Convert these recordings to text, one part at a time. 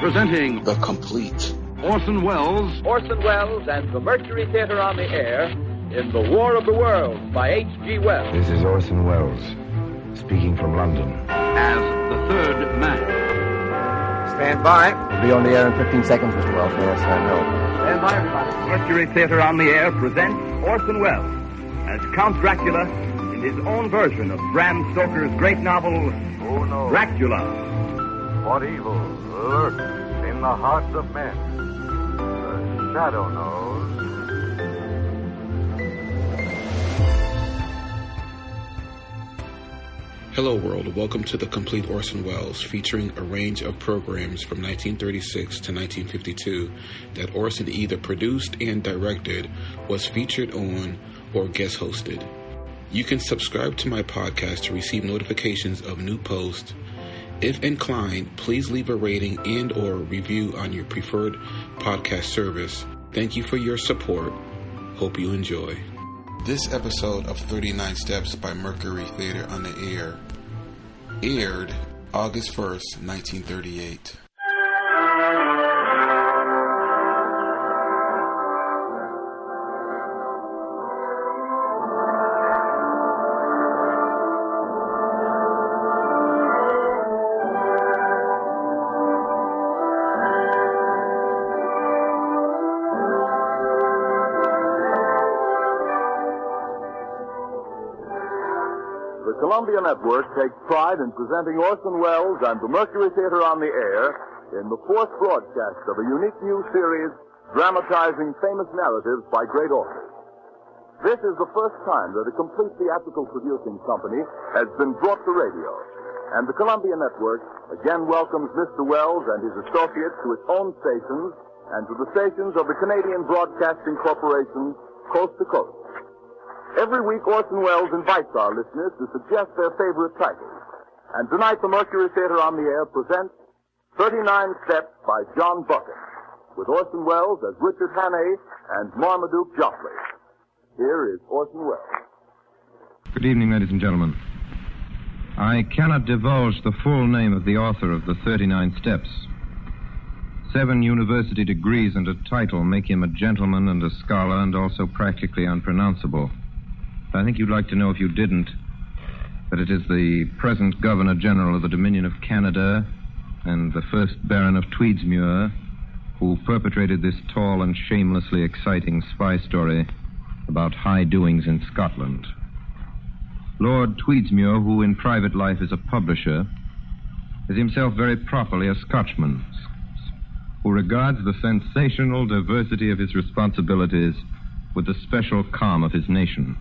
Presenting The Complete Orson Welles and the Mercury Theatre on the air in The War of the Worlds by H.G. Wells. This is Orson Welles, speaking from London. as the third man. Stand by. We'll be on the air in 15 seconds, Mr. Wells. Yes, I know. Stand by, everybody. Mercury Theatre on the air presents Orson Welles as Count Dracula in his own version of Bram Stoker's great novel, Who knows Dracula. what evil lurks in the hearts of men? The shadow knows. Hello world, welcome to The Complete Orson Welles, featuring a range of programs from 1936 to 1952 that Orson either produced and directed, was featured on, or guest hosted. You can subscribe to my podcast to receive notifications of new posts. If inclined, please leave a rating and or review on your preferred podcast service. Thank you for your support. Hope you enjoy. This episode of 39 Steps by Mercury Theatre on the Air aired August 1st, 1938. The Columbia Network takes pride in presenting Orson Welles and the Mercury Theatre on the air in the fourth broadcast of a unique new series dramatizing famous narratives by great authors. This is the first time that a complete theatrical producing company has been brought to radio, and the Columbia Network again welcomes Mr. Welles and his associates to its own stations and to the stations of the Canadian Broadcasting Corporation, coast to coast. Every week, Orson Welles invites our listeners to suggest their favorite titles. And tonight, the Mercury Theatre on the air presents 39 Steps by John Buchan, with Orson Welles as Richard Hannay and Marmaduke Joffrey. Here is Orson Welles. Good evening, ladies and gentlemen. I cannot divulge the full name of the author of the 39 Steps. 7 university degrees and a title make him a gentleman and a scholar and also practically unpronounceable. I think you'd like to know, if you didn't, that it is the present Governor General of the Dominion of Canada and the first Baron of Tweedsmuir who perpetrated this tall and shamelessly exciting spy story about high doings in Scotland. Lord Tweedsmuir, who in private life is a publisher, is himself very properly a Scotchman, who regards the sensational diversity of his responsibilities with the special calm of his nation.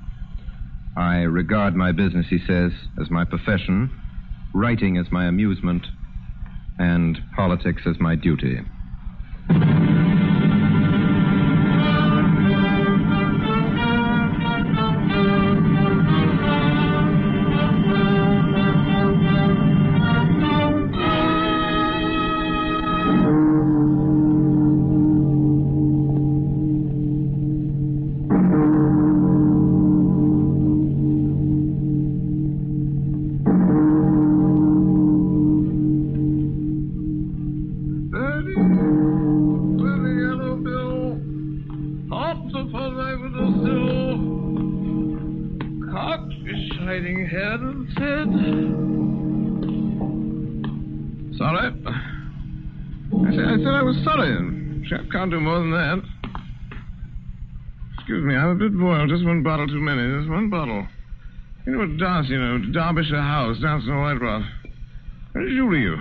I regard my business, he says, as my profession, writing as my amusement, and politics as my duty. Can't do more than that. Excuse me, I'm a bit boiled. Just one bottle too many. Just one bottle. You know what Darcy, Derbyshire House, down in White Rock. When did you leave?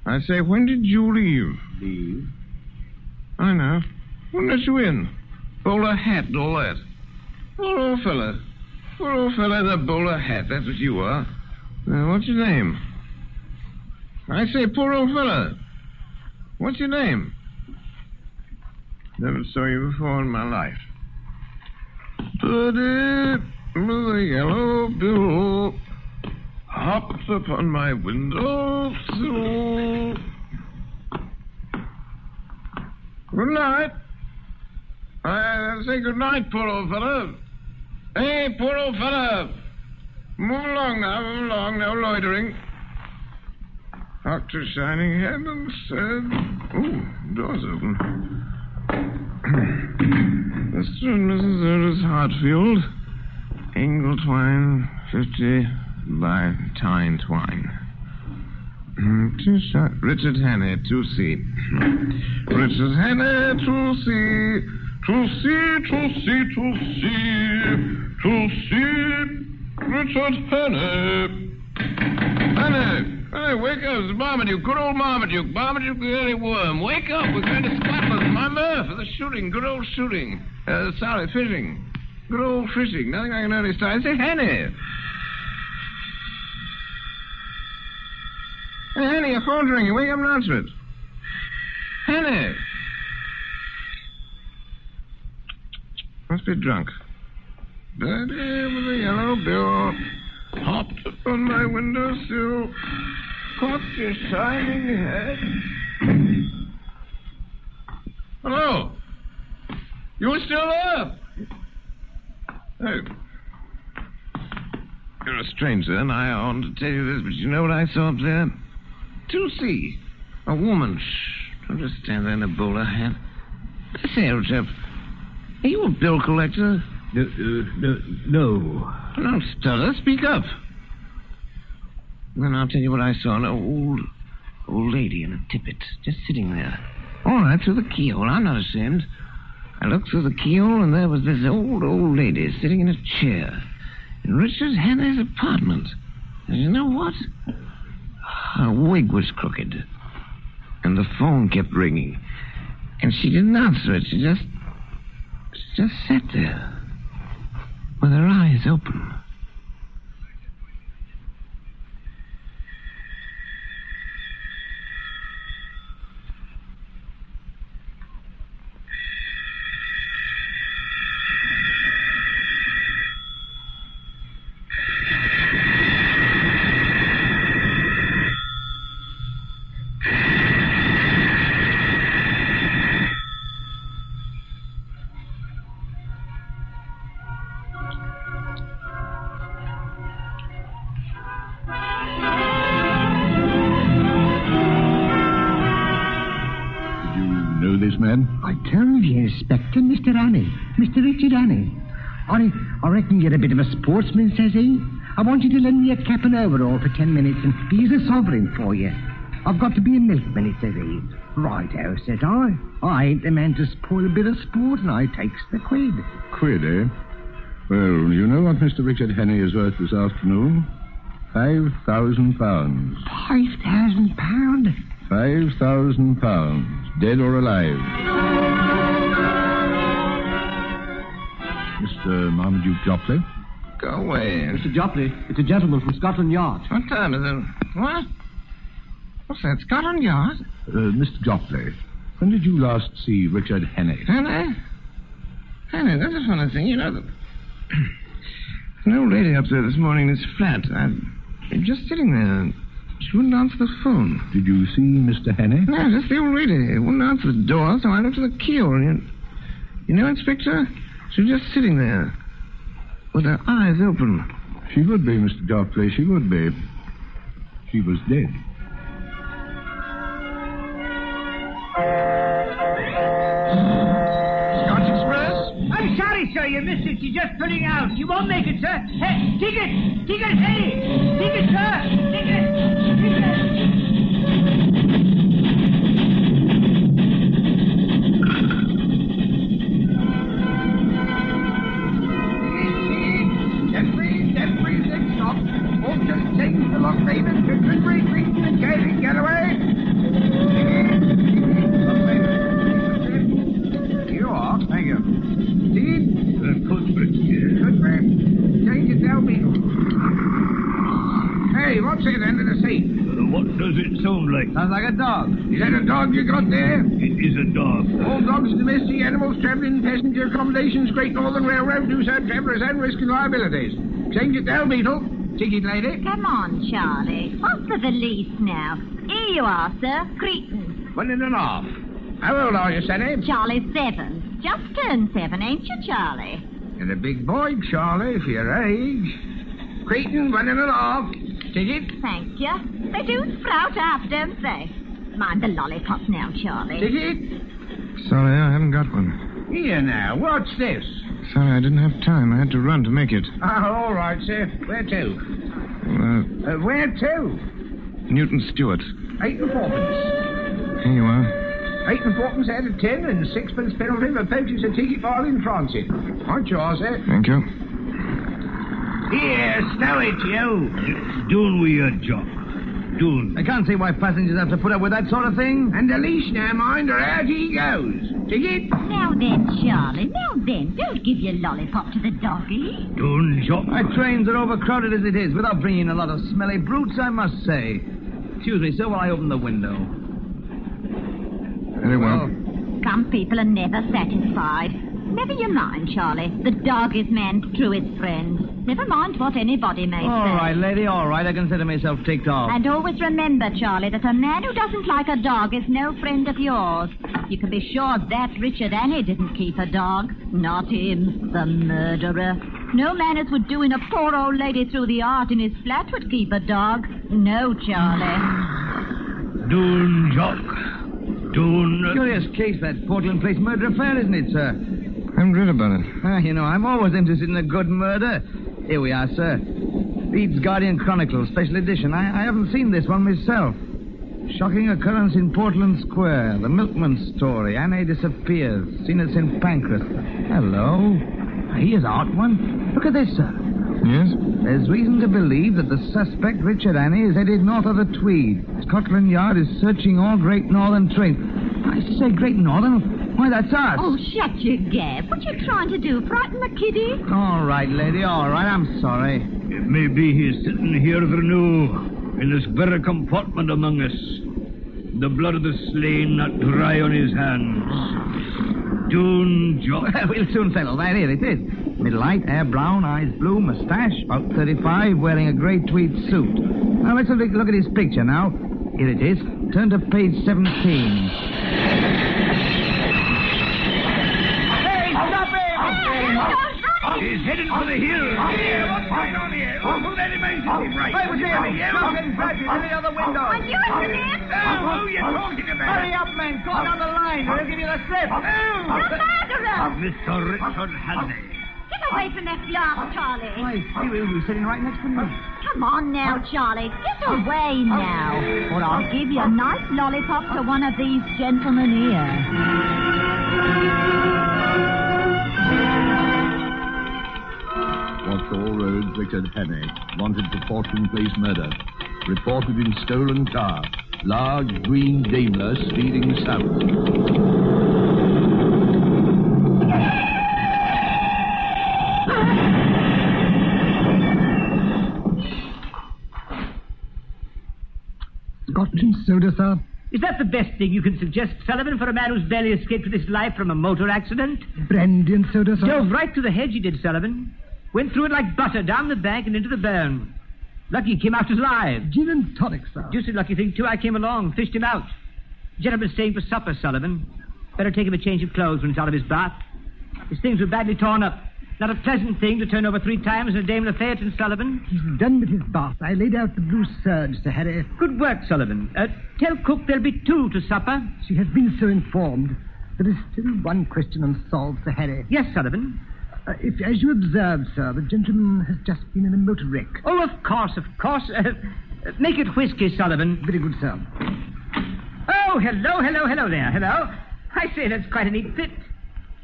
I say, when did you leave? Leave? I know. Wouldn't let you in. Bowler hat and all that. Poor old fella. Poor old fella in a bowler hat. That's what you are. What's your name? I say, poor old fella. What's your name? Never saw you before in my life. Birdie with a yellow bill hops upon my window sill. Good night. I say good night, poor old fella. Hey, poor old fella. Move along now, no loitering. Cocked his shining head and said, "Ooh, door's open." Mr. and Mrs. Otis Hartfield, Ingletwine, 50 by Tyne Twine. Richard Hannay, 2C. Richard Hannay, 2C. 2C, 2C, 2C. 2C. Richard Hannay. Hannay, wake up. It's Marmaduke. Good old Marmaduke. Marmaduke the early worm. Wake up. We're going to Scotland. My Murph. The shooting. Good old shooting. Fishing. Good old fishing. Nothing like an early start. I say, Hannay. Hey, Hannay, your phone's ringing. Wake up and answer it. Hannay. Must be drunk. Daddy with a yellow bill hopped up on my windowsill, cocked his shining head. Hello? You were still up? Oh. You're a stranger, and I oughtn't to tell you this, but you know what I saw up there? 2C. A woman. Shh. Don't just stand there in a bowler hat. I say, old chap, are you a bill collector? No. Don't stutter. Speak up. Then I'll tell you what I saw. An old lady in a tippet, just sitting there. All right, through the keyhole. I'm not ashamed. I looked through the keyhole, and there was this old lady sitting in a chair in Richard Hannay's apartment. And you know what? Her wig was crooked, and the phone kept ringing. And she didn't answer it. She just sat there with her eyes open. I told you, Inspector, Mr. Hannay. Mr. Richard Hannay. I reckon you're a bit of a sportsman, says he. I want you to lend me a cap and overall for 10 minutes, and here's a sovereign for you. I've got to be a milkman, he says he. Righto, says I. I ain't the man to spoil a bit of sport, and I takes the quid. Quid, eh? Well, you know what Mr. Richard Hannay is worth this afternoon? £5,000. £5,000? £5,000, dead or alive. Mr. Marmaduke Jopley? Go away. Mr. Jopley, it's a gentleman from Scotland Yard. What time is it? What? What's that, Scotland Yard? Mr. Jopley, when did you last see Richard Hannay? Hannay, that's a funny thing. You know, there's an old lady up there this morning in his flat. I'm just sitting there. She wouldn't answer the phone. Did you see Mr. Hannay? No, just the old lady. Wouldn't answer the door, so I looked at the keyhole. And you know, Inspector, she was just sitting there with her eyes open. She would be, Mr. Jopley. She would be. She was dead. Scotch Express? I'm sorry, sir. You missed it. You're just putting out. You won't make it, sir. Hey, ticket! Ticket, hey! Ticket, sir! Ticket! Jeffrey, next stop. Won't just take the Loch Raven to Trinbury, Green, and Gary, Galloway. You are. Thank you. Ticket? Trinbury. Change it down, Beetle. Hey, what's it end of the seat? What does it sound like? Sounds like a dog. Is that a dog you got there? It is a dog. All dogs, domestic animals, traveling, passenger accommodations, Great Northern Railroad, do serve travelers and risk and liabilities. Change it down, Beetle. Ticket, lady. Come on, Charlie. What's the valise now? Here you are, sir. Cretan. 1.5. How old are you, Sonny? Charlie's 7. Just turned 7, ain't you, Charlie? You're a big boy, Charlie, for your age. Cretan, 1.5. Ticket? Thank you. They do sprout up, don't they? Mind the lollipops now, Charlie. Ticket? Sorry, I haven't got one. Here now, what's this? Sorry, I didn't have time. I had to run to make it. Oh, all right, sir. Where to? Where to? Newton Stewart. 8 and 4pence. Here you are. 8 and 4pence out of 10 and 6pence penalty for poaching a ticket while in transit. Right, yours, sir. Thank you. Here, stow it, you. Doon with your job. Doon. I can't see why passengers have to put up with that sort of thing. And the leash now, mind, or out he goes. Ticket? Now then, Charlie, now then. Don't give your lollipop to the doggy. Doon, Jock. Our trains are overcrowded as it is, without bringing in a lot of smelly brutes, I must say. Excuse me, sir, while I open the window. Very well. Some people are never satisfied. Never you mind, Charlie. The dog is man's truest friend. Never mind what anybody may say. All right, lady, all right. I consider myself ticked off. And always remember, Charlie, that a man who doesn't like a dog is no friend of yours. You can be sure that Richard Annie didn't keep a dog. Not him, the murderer. No man as would doing a poor old lady through the heart in his flat would keep a dog. No, Charlie. Doon, Jock. Doon. Curious case, that Portland Place murder affair, isn't it, sir? I haven't read about it. You know, I'm always interested in a good murder. Here we are, sir. Leeds Guardian Chronicle, special edition. I haven't seen this one myself. Shocking occurrence in Portland Square. The milkman story. Annie disappears. Seen at St. Pancras. Hello. Here's an odd one. Look at this, sir. Yes? There's reason to believe that the suspect, Richard Annie, is headed north of the Tweed. Scotland Yard is searching all Great Northern trains. I say Great Northern? Why, that's us. Oh, shut your gab. What you trying to do, frighten the kiddie? All right, lady, all right. I'm sorry. It may be he's sitting here the new, in this very compartment among us. The blood of the slain not dry on his hands. Doon, Jock. We'll soon settle that. Here it is. Middle height, hair brown, eyes blue, moustache, about 35, wearing a grey tweed suit. Now, let's have a look at his picture now. Here it is. Turn to page 17. He's heading for the hill. Here, what's going on here? Who that emergency brake? I was there. Smoking flashes in the other window. Are you in Who are you talking about? Hurry up, man. Go down the line, or he'll give you the slip. The murderer! Mr. Richard Hanley. Get away from that glass, Charlie. Why, you were sitting right next to me. Come on now, Charlie. Get away now. Or I'll give you a nice lollipop to one of these gentlemen here. Watch all roads, Richard Henney. Wanted for Portland Place murder. Reported in stolen car. Large green Daimler speeding south. Scotch and soda, sir? Is that the best thing you can suggest, Sullivan, for a man who's barely escaped with his life from a motor accident? Brandy and soda, sir? Dove right through the hedge, he did, Sullivan. Went through it like butter, down the bank and into the burn. Lucky he came out alive. Gin and tonic, sir. Deuced lucky thing, too. I came along, fished him out. Gentleman's staying for supper, Sullivan. Better take him a change of clothes when he's out of his bath. His things were badly torn up. Not a pleasant thing to turn over 3 times in a Daimler Theatre, Sullivan. He's done with his bath. I laid out the blue serge, Sir Harry. Good work, Sullivan. Tell cook there'll be 2 to supper. She has been so informed. There is still one question unsolved, Sir Harry. Yes, Sullivan. If, as you observed, sir, the gentleman has just been in a motor wreck. Oh, of course, of course. Make it whiskey, Sullivan. Very good, sir. Oh, hello there. Hello. I say, that's quite a neat fit.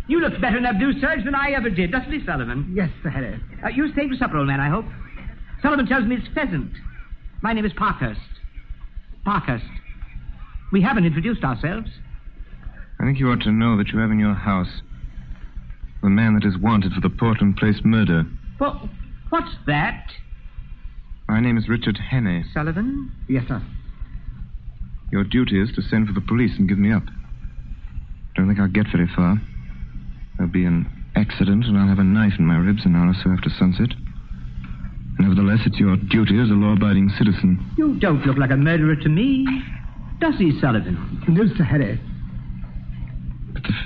You look better in that blue serge than I ever did, doesn't he, Sullivan? Yes, Sir Harry. You staying for supper, old man, I hope. Sullivan tells me it's pheasant. My name is Parkhurst. Parkhurst. We haven't introduced ourselves. I think you ought to know that you have in your house the man that is wanted for the Portland Place murder. Well, what's that? My name is Richard Henney. Sullivan? Yes, sir. Your duty is to send for the police and give me up. Don't think I'll get very far. There'll be an accident and I'll have a knife in my ribs an hour or so after sunset. Nevertheless, it's your duty as a law-abiding citizen. You don't look like a murderer to me. Does he, Sullivan? No, Sir Harry.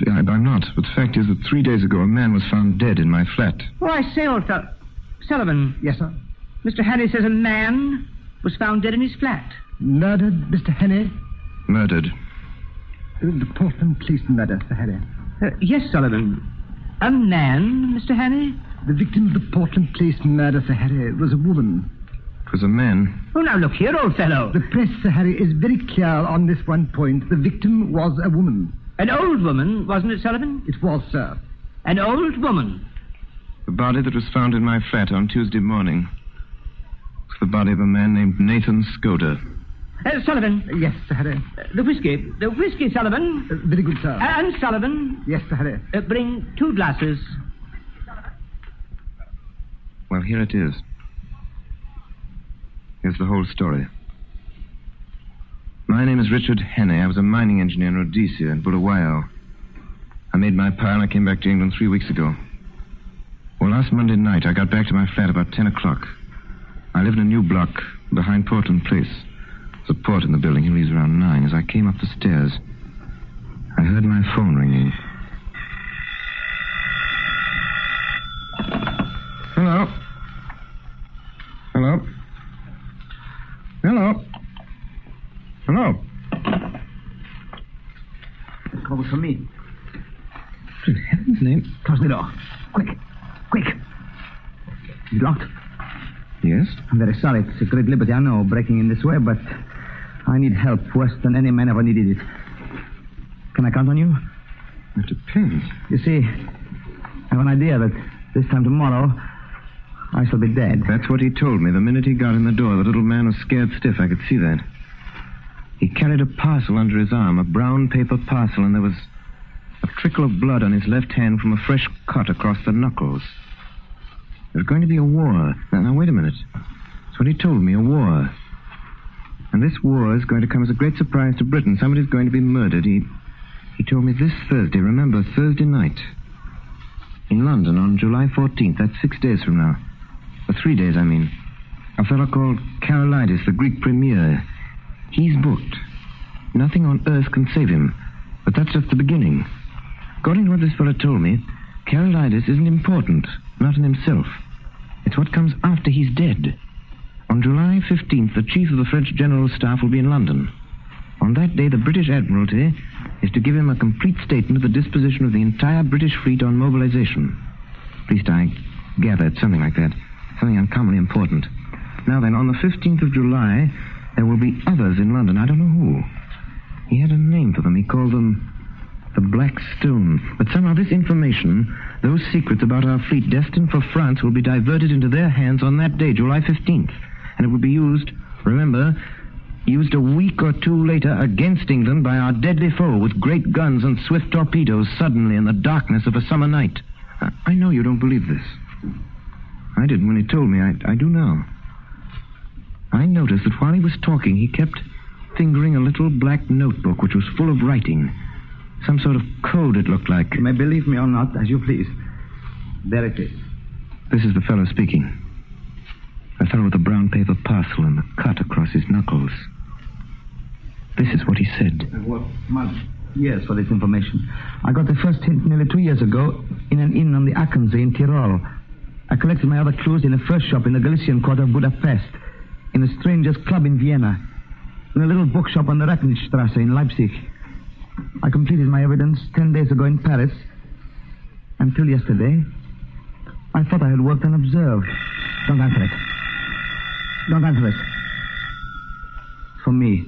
I'm not. But the fact is that 3 days ago a man was found dead in my flat. Oh, I say, old Sullivan. Yes, sir. Mr. Harry says a man. was found dead in his flat. Murdered, Mr. Henney? Murdered. The Portland police murder, Mr. Henney. Yes, Sullivan. A man, Mr. Henney? The victim of the Portland police murder, Sir Harry, was a woman. It was a man. Oh, now look here, old fellow. The press, Sir Harry, is very clear on this one point. The victim was a woman. An old woman, wasn't it, Sullivan? It was, sir. An old woman. The body that was found in my flat on Tuesday morning was the body of a man named Nathan Skoda. Sullivan. Yes, Sir Harry. The whiskey, Sullivan. Very good, sir. And Sullivan. Yes, Sir Harry. Bring 2 glasses. Well, here it is. Here's the whole story. My name is Richard Henney. I was a mining engineer in Rhodesia and Bulawayo. I made my pile and I came back to England 3 weeks ago. Well, last Monday night, I got back to my flat about 10 o'clock. I live in a new block behind Portland Place. There's a port in the building. He leaves around 9. As I came up the stairs, I heard my phone ringing. Hello? Hello? Hello? Hello? The call was for me. In heaven's name. Close the door. Quick. Quick. You locked? Yes? I'm very sorry. It's a great liberty, I know, breaking in this way, but I need help worse than any man ever needed it. Can I count on you? It depends. You see, I have an idea that this time tomorrow I shall be dead. That's what he told me the minute he got in the door. The little man was scared stiff. I could see that. He carried a parcel under his arm, a brown paper parcel, and there was a trickle of blood on his left hand from a fresh cut across the knuckles. There's going to be a war. Now, wait a minute. That's what he told me, a war. And this war is going to come as a great surprise to Britain. Somebody's going to be murdered. He told me this Thursday. Remember, Thursday night. In London on July 14th. That's 6 days from now. 3 days, I mean. A fellow called Carolidis, the Greek premier. He's booked. Nothing on earth can save him. But that's just the beginning. According to what this fellow told me, Carolidis isn't important, not in himself. It's what comes after he's dead. On July 15th, the chief of the French General Staff will be in London. On that day, the British Admiralty is to give him a complete statement of the disposition of the entire British fleet on mobilization. At least I gather it's something like that. Something uncommonly important. Now then, on the 15th of July, there will be others in London. I don't know who. He had a name for them. He called them the Black Stone. But somehow this information, those secrets about our fleet destined for France, will be diverted into their hands on that day, July 15th. And it will be used, remember, used a week or two later against England by our deadly foe with great guns and swift torpedoes suddenly in the darkness of a summer night. I know you don't believe this. I didn't when he told me. I do now. I noticed that while he was talking, he kept fingering a little black notebook which was full of writing. Some sort of code, it looked like. You may believe me or not, as you please. There it is. This is the fellow speaking. The fellow with the brown paper parcel and the cut across his knuckles. This is what he said. What month? Yes, for this information. I got the first hint nearly 2 years ago in an inn on the Achensee in Tyrol. I collected my other clues in a first shop in the Galician quarter of Budapest, in a stranger's club in Vienna, in a little bookshop on the Rattenstrasse in Leipzig. I completed my evidence 10 days ago in Paris. Until yesterday, I thought I had worked unobserved. Don't answer it. Don't answer it. For me.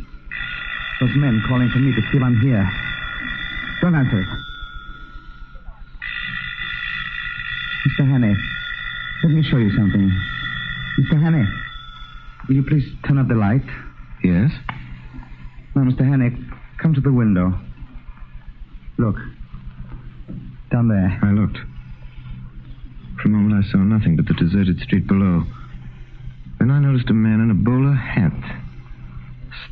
Those men calling for me to see if I'm here. Don't answer it. Mr. Hannay, let me show you something. Mr. Hannay, will you please turn up the light? Yes? Now, Mr. Hannay, come to the window. Look. Down there. I looked. For a moment I saw nothing but the deserted street below. Then I noticed a man in a bowler hat,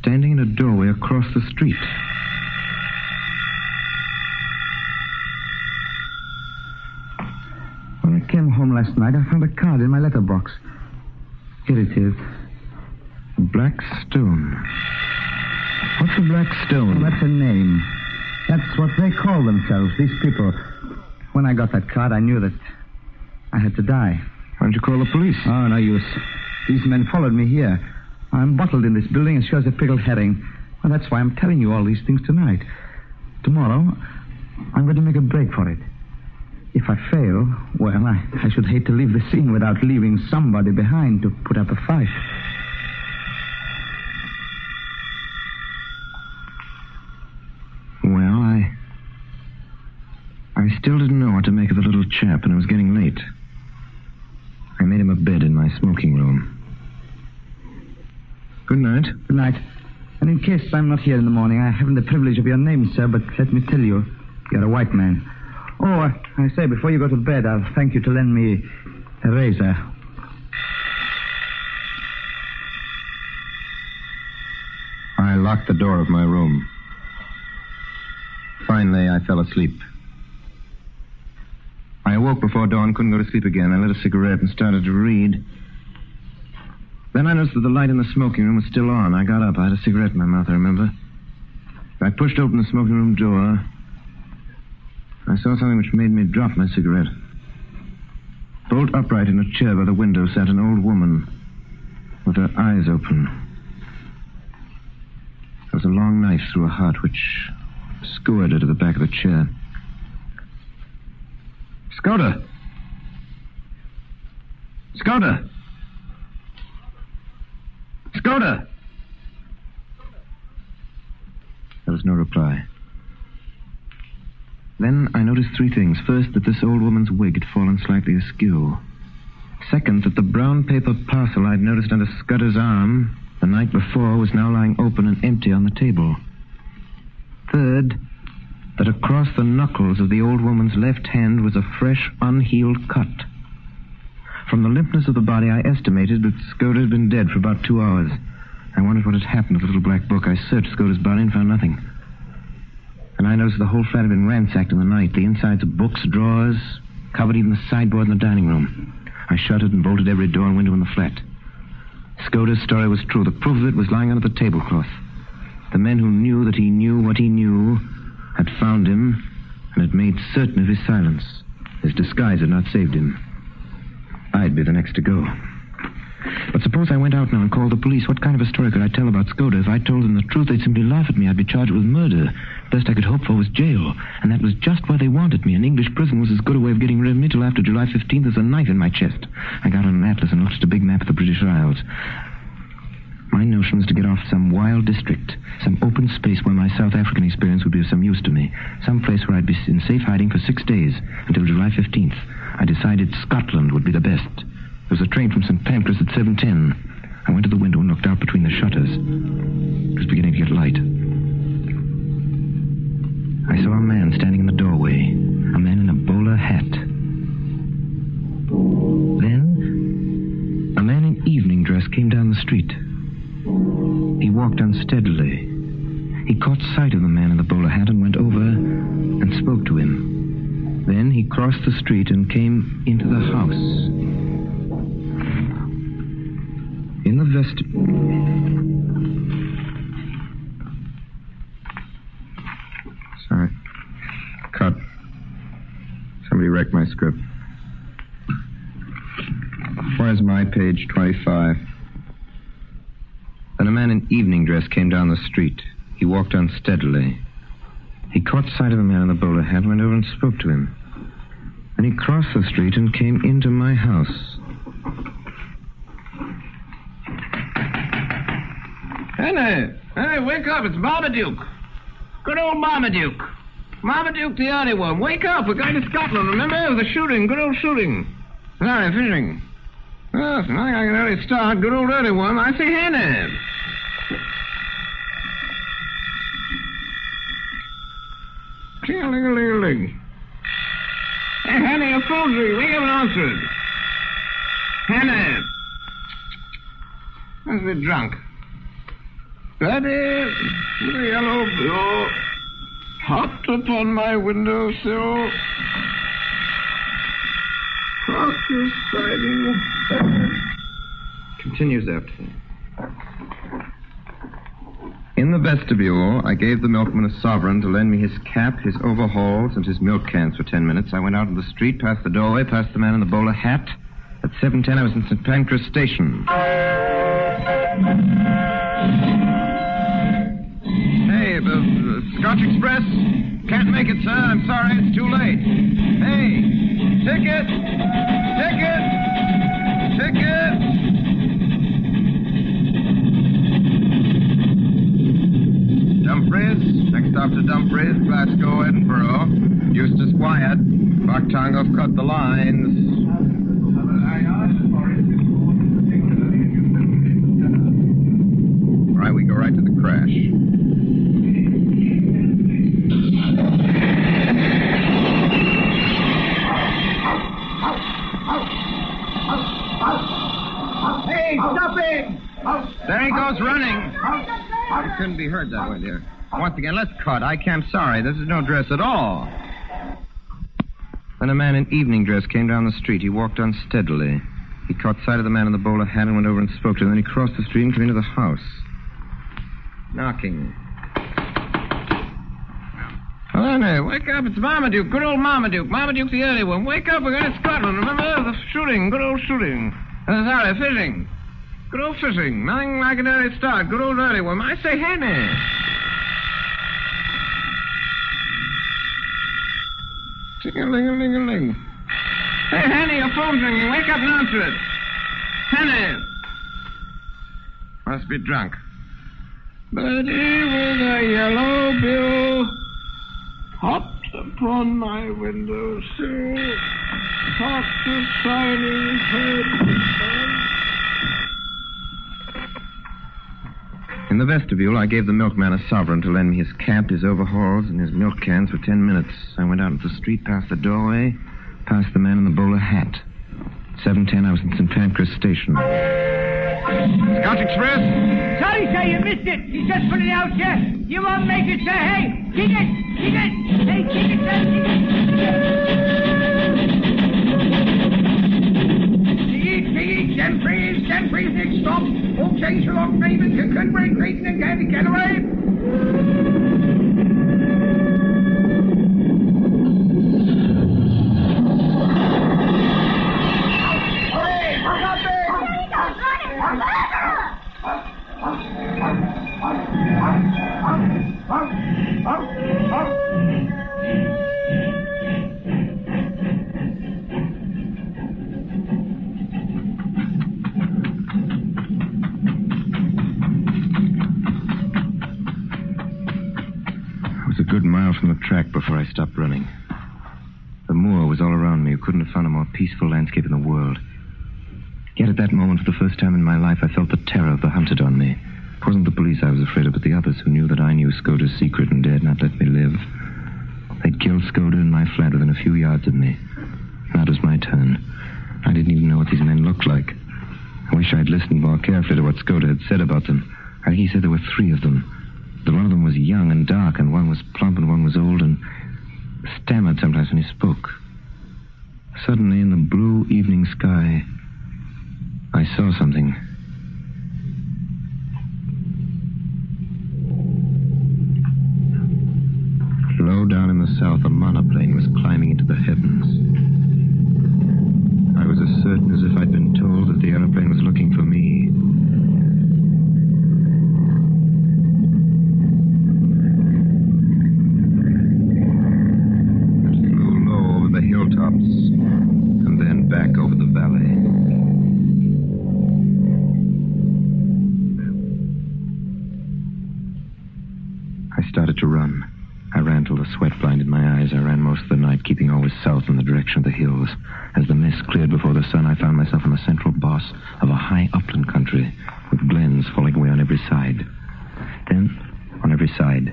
standing in a doorway across the street. When I came home last night, I found a card in my letterbox. Here it is. Black Stone. What's a Black Stone? Well, that's a name. That's what they call themselves, these people. When I got that card, I knew that I had to die. Why didn't you call the police? Oh, no use. These men followed me here. I'm bottled in this building as sure as a pickled herring. Well, that's why I'm telling you all these things tonight. Tomorrow, I'm going to make a break for it. If I fail, well, I should hate to leave the scene without leaving somebody behind to put up a fight. Well, I still didn't know what to make of the little chap, and it was getting late. I made him a bed in my smoking room. Good night. Good night. And in case I'm not here in the morning, I haven't the privilege of your name, sir, but let me tell you, you're a white man. Oh, I say, before you go to bed, I'll thank you to lend me a razor. I locked the door of my room. Finally, I fell asleep. I awoke before dawn, couldn't go to sleep again. I lit a cigarette and started to read. Then I noticed that the light in the smoking room was still on. I got up. I had a cigarette in my mouth, I remember. I pushed open the smoking room door. I saw something which made me drop my cigarette. Bolt upright in a chair by the window sat an old woman with her eyes open. There was a long knife through her heart which skewered her to the back of the chair. Scoda! Scoda! Scoda! There was no reply. Then I noticed three things. First, that this old woman's wig had fallen slightly askew. Second, that the brown paper parcel I'd noticed under Scudder's arm the night before was now lying open and empty on the table. Third, that across the knuckles of the old woman's left hand was a fresh, unhealed cut. From the limpness of the body, I estimated that Scoda had been dead for about 2 hours. I wondered what had happened to the little black book. I searched Scoda's body and found nothing. And I noticed the whole flat had been ransacked in the night. The insides of books, drawers, covered even the sideboard in the dining room. I shuttered and bolted every door and window in the flat. Scoda's story was true. The proof of it was lying under the tablecloth. The men who knew that he knew what he knew had found him and had made certain of his silence. His disguise had not saved him. I'd be the next to go. But suppose I went out now and called the police. What kind of a story could I tell about Scoda? If I told them the truth, they'd simply laugh at me. I'd be charged with murder. Best I could hope for was jail. And that was just where they wanted me. An English prison was as good a way of getting rid of me till after July 15th as a knife in my chest. I got on an atlas and looked at a big map of the British Isles. My notion was to get off some wild district, some open space where my South African experience would be of some use to me, some place where I'd be in safe hiding for 6 days until July 15th. I decided Scotland would be the best. There was a train from St. Pancras at 7:10. I went to the window and looked out between the shutters. It was beginning to get light. I saw a man standing in the doorway, a man in a bowler hat. Then, a man in evening dress came down the street. He walked unsteadily. He caught sight of the man in the bowler hat and went over and spoke to him. Then he crossed the street and came into the house. In the vestibule. Sorry. Cut. Somebody wrecked my script. Where's my page 25? Then a man in evening dress came down the street. He walked unsteadily. He caught sight of the man in the bowler hat and went over and spoke to him. Then he crossed the street and came into my house. Hey, wake up. It's Marmaduke. Good old Marmaduke. Marmaduke the early one. Wake up. We're going to Scotland, remember? It was a shooting. Good old shooting. Sorry, fishing. Well, it's nothing I can really start. Good old early one. I say, Hannah. Ting-a-ling-a-ling-a-ling. Hey, Hannah, your phone's ringing. We haven't answered. Hannah. I was a bit drunk. Daddy, the yellow bill hopped upon my windowsill. Crossed the siding. Continues after. In the vestibule, I gave the milkman a sovereign to lend me his cap, his overalls, and his milk cans for 10 minutes. I went out in the street, past the doorway, past the man in the bowler hat. At 7:10, I was in St. Pancras Station. Hey, the Scotch Express? Can't make it, sir. I'm sorry. It's too late. Hey, ticket! Ticket! Ticket! Dumfries. Next stop to Dumfries, Glasgow, Edinburgh. Eustace Wyatt. Bakhtangov cut the lines. All right, we go right to the crash. Hey, stop him! There he goes running. It couldn't be heard that way, dear. Once again, let's cut. I can't. Sorry, this is no dress at all. Then a man in evening dress came down the street. He walked unsteadily. He caught sight of the man in the bowler hat and went over and spoke to him. Then he crossed the street and came into the house. Knocking. Well, Annie, wake up. It's Marmaduke. Good old Marmaduke. Marmaduke the early one. Wake up. We're going to Scotland. Remember? The shooting. Good old shooting. Sorry, fishing. Good old fishing. Nothing like an early start. Good old early one. I say, Henny. Ting-a-ling-a-ling-a-ling. Hey, Henny, your phone's ringing. Wake up and answer it. Henny. Must be drunk. Birdie with a yellow bill hopped upon my windowsill, tossed a shining head. In the vestibule, I gave the milkman a sovereign to lend me his cap, his overalls, and his milk cans for 10 minutes. I went out into the street, past the doorway, past the man in the bowler hat. 7:10, I was in St. Pancras Station. Scotch Express? Sorry, sir, you missed it. He's just putting it out, sir. You won't make it, sir. Hey, ticket! Ticket! Hey, ticket, sir, Ticket! Dumfries, next stop. All change along Raven to Cudbury, Creighton and Getaway. From the track before I stopped running. The moor was all around me. You couldn't have found a more peaceful landscape in the world. Yet at that moment, for the first time in my life, I felt the terror of the hunted on me. It wasn't the police I was afraid of, but the others who knew that I knew Skoda's secret and dared not let me live. They'd killed Skoda in my flat within a few yards of me. Now it was my turn. I didn't even know what these men looked like. I wish I'd listened more carefully to what Skoda had said about them. I think he said there were 3 of them. That one of them was young and dark, and one was plump, and one was old, and stammered sometimes when he spoke. Suddenly, in the blue evening sky, I saw something. Low down in the south, a monoplane was climbing into the heavens. I was as certain as if I'd been told that the aeroplane was looking for me. And then back over the valley. I started to run. I ran till the sweat blinded my eyes. I ran most of the night, keeping always south in the direction of the hills. As the mist cleared before the sun, I found myself on the central boss of a high upland country, with glens falling away on every side. Then, on every side,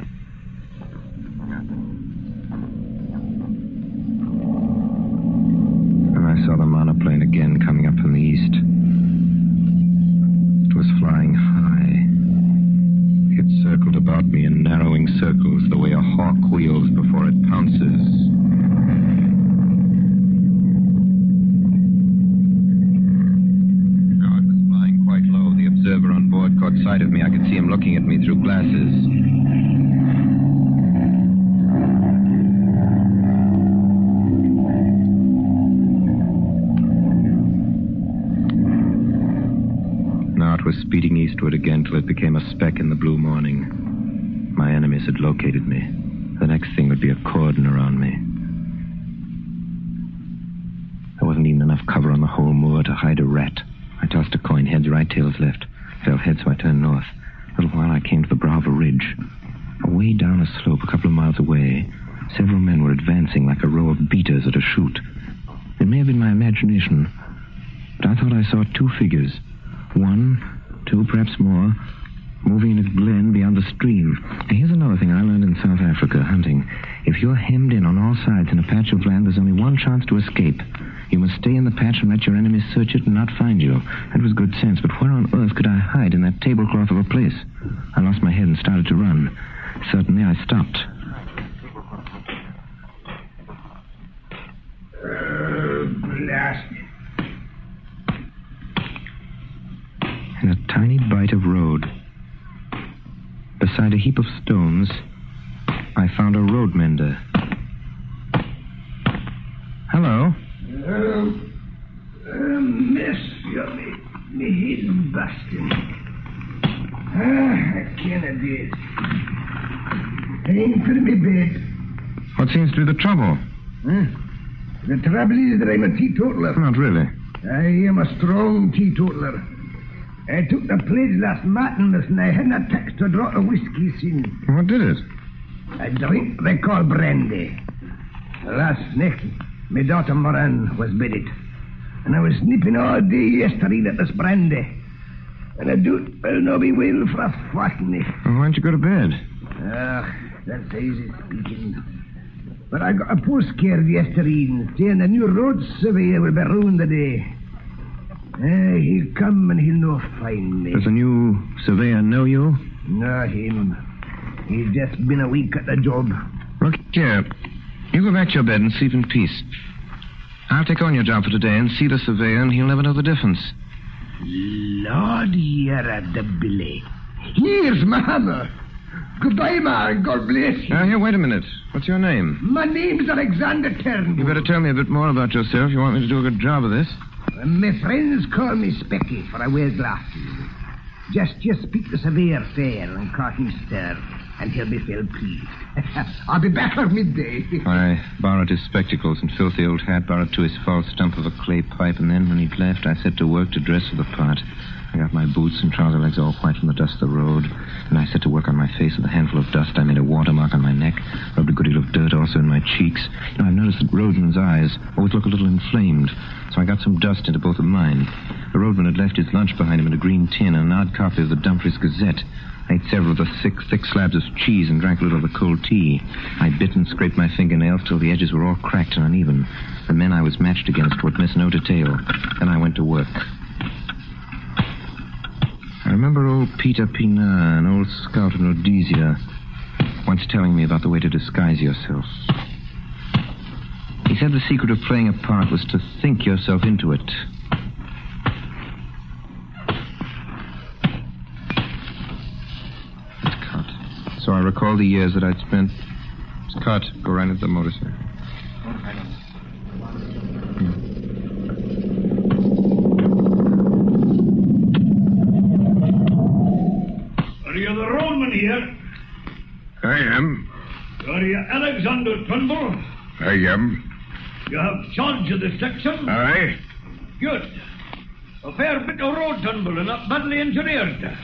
I saw the monoplane again coming up from the east. It was flying high. It circled about me in narrowing circles the way a hawk wheels before it pounces. Now it was flying quite low. The observer on board caught sight of me. I could see him looking at me through glasses. Was speeding eastward again till it became a speck in the blue morning. My enemies had located me. The next thing would be a cordon around me. There wasn't even enough cover on the whole moor to hide a rat. I tossed a coin, heads right, tails left. Fell head, so I turned north. A little while I came to the brow of a ridge. Away down a slope a couple of miles away, several men were advancing like a row of beaters at a shoot. It may have been my imagination, but I thought I saw two figures. One, two, perhaps more, moving in a glen beyond the stream. And here's another thing I learned in South Africa, hunting. If you're hemmed in on all sides in a patch of land, there's only one chance to escape. You must stay in the patch and let your enemies search it and not find you. That was good sense, but where on earth could I hide in that tablecloth of a place? I lost my head and started to run. Suddenly, I stopped. Blast. In a tiny bight of road, beside a heap of stones, I found a road mender. Hello. Miss, me head's busting. I can't do it. I ain't fit in me bed. What seems to be the trouble? The trouble is that I'm a teetotaler. Not really. I am a strong teetotaler. I took the pledge last Martinmas and I hadn't touched a drop of whiskey since. What did it? A drink they call brandy. Last night, my daughter Moran was bedded. And I was snipping all day yesterday at this brandy. And I do I'll not be well for a fortnight. Well, why don't you go to bed? That's easy speaking. But I got a postcard yesterday saying the new road surveyor will be round today. He'll come and he'll not find me. Does the new surveyor know you? Not him. He's just been a week at the job. Look here. You go back to your bed and sleep in peace. I'll take on your job for today and see the surveyor, and he'll never know the difference. Lord, you're a billy. Here's my hammer. Goodbye, man. God bless you. Here, wait a minute. What's your name? My name's Alexander Turnbull. You better tell me a bit more about yourself. You want me to do a good job of this? My friends call me Specky, for I wear glasses. Just speak the surveyor fair and caught him stir, and he'll be well pleased. I'll be back at midday. I borrowed his spectacles and filthy old hat, borrowed to his false stump of a clay pipe, and then when he'd left, I set to work to dress for the part. I got my boots and trouser legs all white from the dust of the road, and I set to work on my face with a handful of dust. I made a watermark on my neck, rubbed a good deal of dirt also in my cheeks. I've noticed that roadmen's eyes always look a little inflamed, so I got some dust into both of mine. The roadman had left his lunch behind him in a green tin and an odd copy of the Dumfries Gazette. I ate several of the thick slabs of cheese and drank a little of the cold tea. I bit and scraped my fingernails till the edges were all cracked and uneven. The men I was matched against would miss no detail. Then I went to work. I remember old Peter Pina, an old scout in Rhodesia, once telling me about the way to disguise yourself. He said the secret of playing a part was to think yourself into it. It's cut. So I recall the years that I'd spent. It's cut. Go right into the motorcycle. Are you the roadman here? I am. Are you Alexander Turnbull? I am. You have charge of this section? Aye. Good. A fair bit of road, Turnbull, and not badly engineered.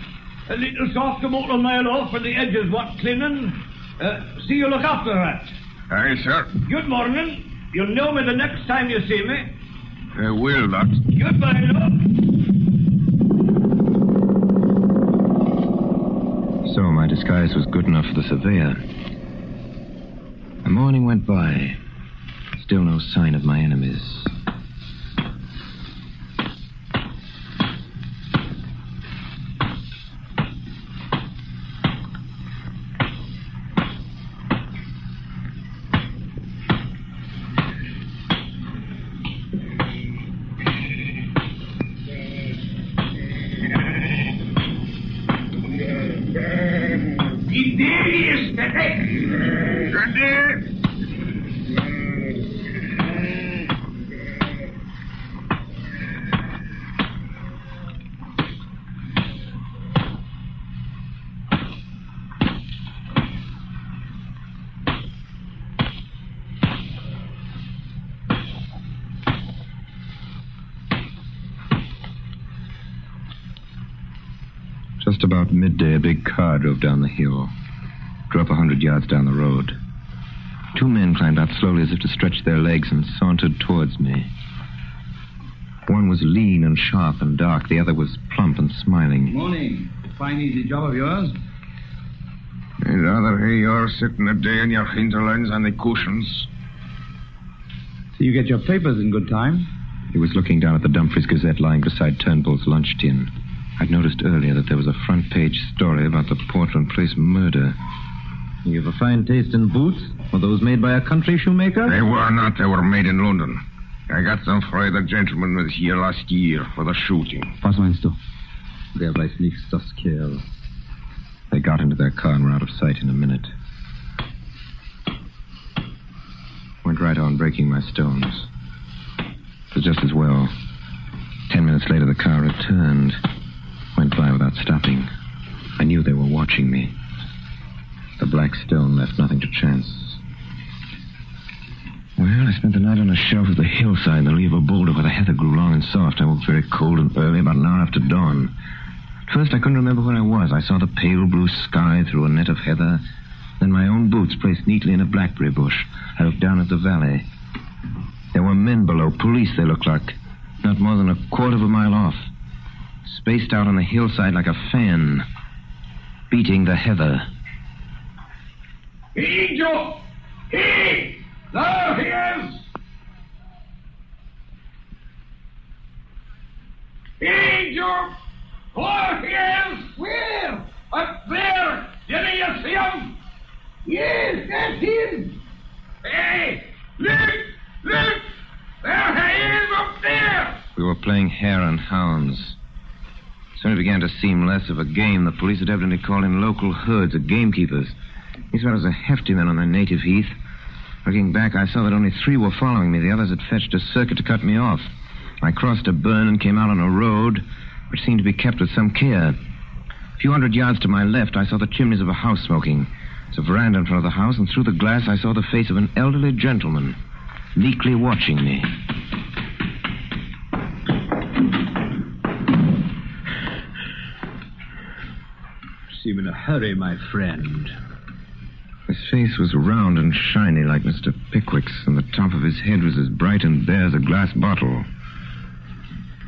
A little soft a motor mile off where the edges want cleaning. See you look after that. Aye, sir. Good morning. You'll know me the next time you see me. I will not. Goodbye, love. So my disguise was good enough for the surveyor. The morning went by. Still no sign of my enemies. Just about midday, a big car drove down the hill, drew up 100 yards down the road. 2 men climbed out slowly as if to stretch their legs and sauntered towards me. One was lean and sharp and dark. The other was plump and smiling. Morning. Fine, easy job of yours. I'd rather hear you're sitting a day on your hinterlands on the cushions. So you get your papers in good time? He was looking down at the Dumfries Gazette lying beside Turnbull's lunch tin. I'd noticed earlier that there was a front-page story about the Portland Place murder. You have a fine taste in boots? Were those made by a country shoemaker? They were not. They were made in London. I got them for the gentleman was here last year for the shooting. Was meinst du? Der weiß nichts, das Kerl. They got into their car and were out of sight in a minute. Went right on breaking my stones. It was just as well. 10 minutes later, the car returned. Went by without stopping. I knew they were watching me. The black stone left nothing to chance. Well, I spent the night on a shelf of the hillside in the lee of a boulder where the heather grew long and soft. I woke very cold and early, about an hour after dawn. At first, I couldn't remember where I was. I saw the pale blue sky through a net of heather, then my own boots placed neatly in a blackberry bush. I looked down at the valley. There were men below, police they looked like, not more than a quarter of a mile off, spaced out on the hillside like a fan, beating the heather. He, Joe! He! There he is! He, Joe! There he is! Where? Up there! Didn't you see him? Yes, that's him! Hey! Look! Look! There he is up there! We were playing hare and hounds. Soon it began to seem less of a game. The police had evidently called in local herds of gamekeepers. These fellows are hefty men on their native heath. Looking back, I saw that only 3 were following me. The others had fetched a circuit to cut me off. I crossed a burn and came out on a road which seemed to be kept with some care. A few hundred yards to my left, I saw the chimneys of a house smoking. There's a veranda in front of the house, and through the glass I saw the face of an elderly gentleman, meekly watching me. Seem in a hurry, my friend. His face was round and shiny like Mr. Pickwick's, and the top of his head was as bright and bare as a glass bottle.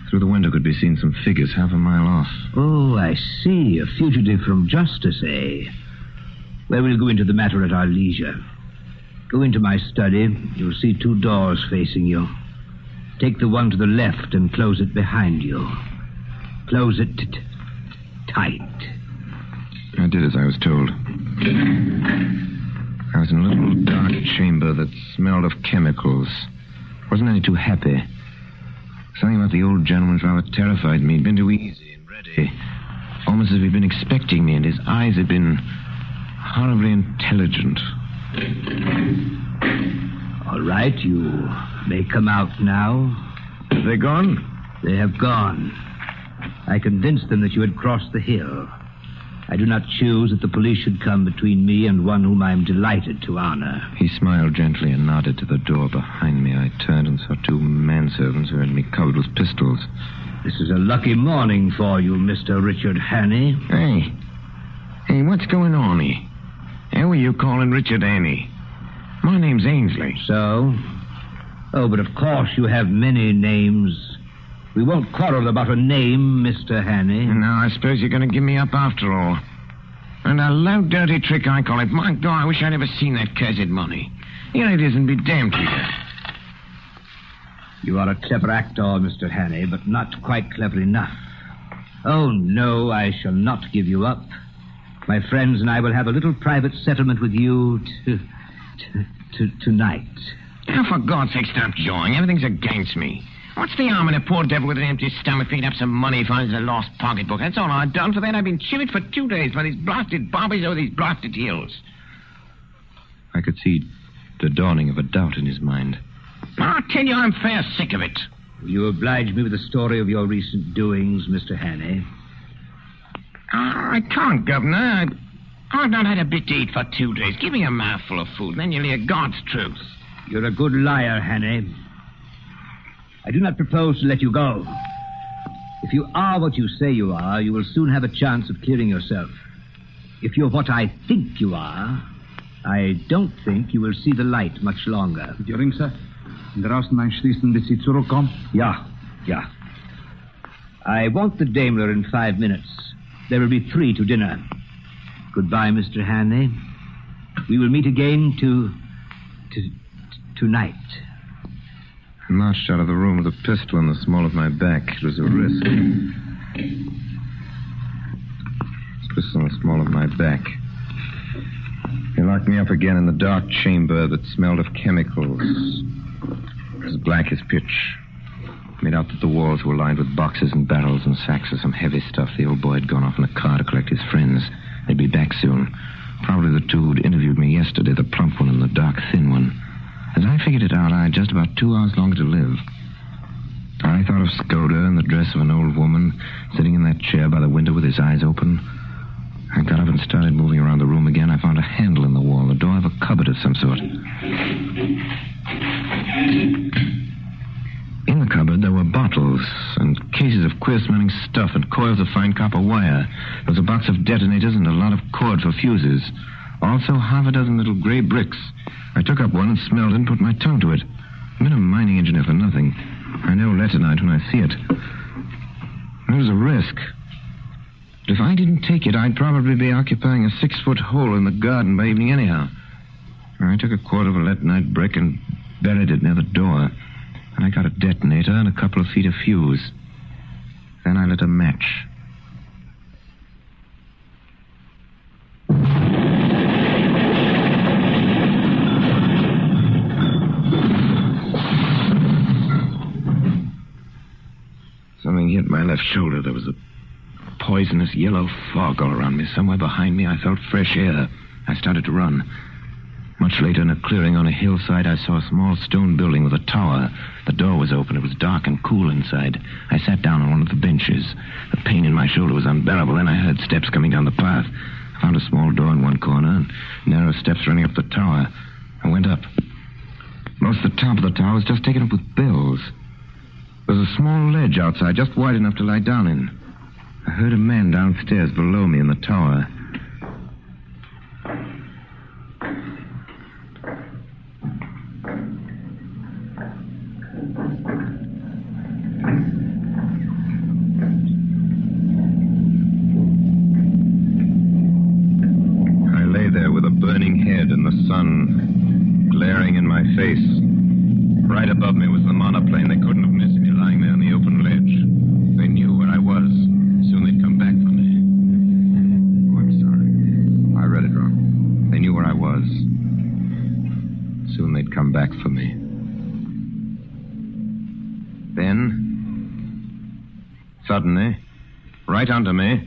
Through the window could be seen some figures half a mile off. Oh, I see. A fugitive from justice, eh? Well, we'll go into the matter at our leisure. Go into my study. You'll see 2 doors facing you. Take the one to the left and close it behind you. Close it tight. I did as I was told. I was in a little dark chamber that smelled of chemicals. Wasn't any too happy. Something about the old gentleman rather terrified me. He'd been too easy and ready. Almost as if he'd been expecting me, and his eyes had been horribly intelligent. All right, you may come out now. Have they gone? They have gone. I convinced them that you had crossed the hill. I do not choose that the police should come between me and one whom I am delighted to honor. He smiled gently and nodded to the door behind me. I turned and saw 2 manservants who had me covered with pistols. This is a lucky morning for you, Mr. Richard Hannay. Hey, what's going on here? How are you calling Richard Hannay? My name's Ainsley. So? Oh, but of course you have many names. We won't quarrel about a name, Mr. Hannay. Now, I suppose you're going to give me up after all. And a low, dirty trick, I call it. My God, I wish I'd never seen that cursed money. Here it is, and be damned to you. You are a clever actor, Mr. Hannay, but not quite clever enough. Oh, no, I shall not give you up. My friends and I will have a little private settlement with you tonight. Now, for God's sake, stop jawing. Everything's against me. What's the harm in a poor devil with an empty stomach picking up some money he finds in a lost pocketbook? That's all I've done. For that, I've been chivied for 2 days by these blasted bobbies over these blasted hills. I could see the dawning of a doubt in his mind. I tell you, I'm fair sick of it. Will you oblige me with the story of your recent doings, Mr. Hannay? I can't, Governor. I've not had a bit to eat for 2 days. Give me a mouthful of food, and then you'll hear God's truth. You're a good liar, Hannay. I do not propose to let you go. If you are what you say you are, you will soon have a chance of clearing yourself. If you're what I think you are, I don't think you will see the light much longer. Jurringse, draußen einschließen, bis Sie zurückkommen? Ja. I want the Daimler in 5 minutes. There will be 3 to dinner. Goodbye, Mr. Hanley. We will meet again tonight. I marched out of the room with a pistol in the small of my back. It was a risk. Pistol in the small of my back. They locked me up again in the dark chamber that smelled of chemicals. It was black as pitch. Made out that the walls were lined with boxes and barrels and sacks of some heavy stuff. The old boy had gone off in a car to collect his friends. They'd be back soon. Probably the 2 who'd interviewed me yesterday, the plump one and the dark, thin one. As I figured it out, I had just about 2 hours longer to live. I thought of Skoda in the dress of an old woman, sitting in that chair by the window with his eyes open. I got up and started moving around the room again. I found a handle in the wall, the door of a cupboard of some sort. In the cupboard, there were bottles and cases of queer-smelling stuff and coils of fine copper wire. There was a box of detonators and a lot of cord for fuses. Also, half a dozen little gray bricks. I took up one and smelled it and put my tongue to it. I've been a mining engineer for nothing. I know letonite when I see it. It was a risk. But if I didn't take it, I'd probably be occupying a 6-foot hole in the garden by evening anyhow. I took a quarter of a letonite brick and buried it near the door. And I got a detonator and a couple of feet of fuse. Then I lit a match. Something hit my left shoulder. There was a poisonous yellow fog all around me. Somewhere behind me, I felt fresh air. I started to run. Much later, in a clearing on a hillside, I saw a small stone building with a tower. The door was open. It was dark and cool inside. I sat down on one of the benches. The pain in my shoulder was unbearable. Then I heard steps coming down the path. I found a small door in one corner and narrow steps running up the tower. I went up. Most of the top of the tower was just taken up with bills. There was a small ledge outside, just wide enough to lie down in. I heard a man downstairs below me in the tower. I lay there with a burning head and the sun glaring in my face. Right above me was the monoplane. They couldn't have missed me lying there on the open ledge. They knew where I was. Soon they'd come back for me. Oh, I'm sorry. I read it wrong. They knew where I was. Soon they'd come back for me. Then, suddenly, right under me...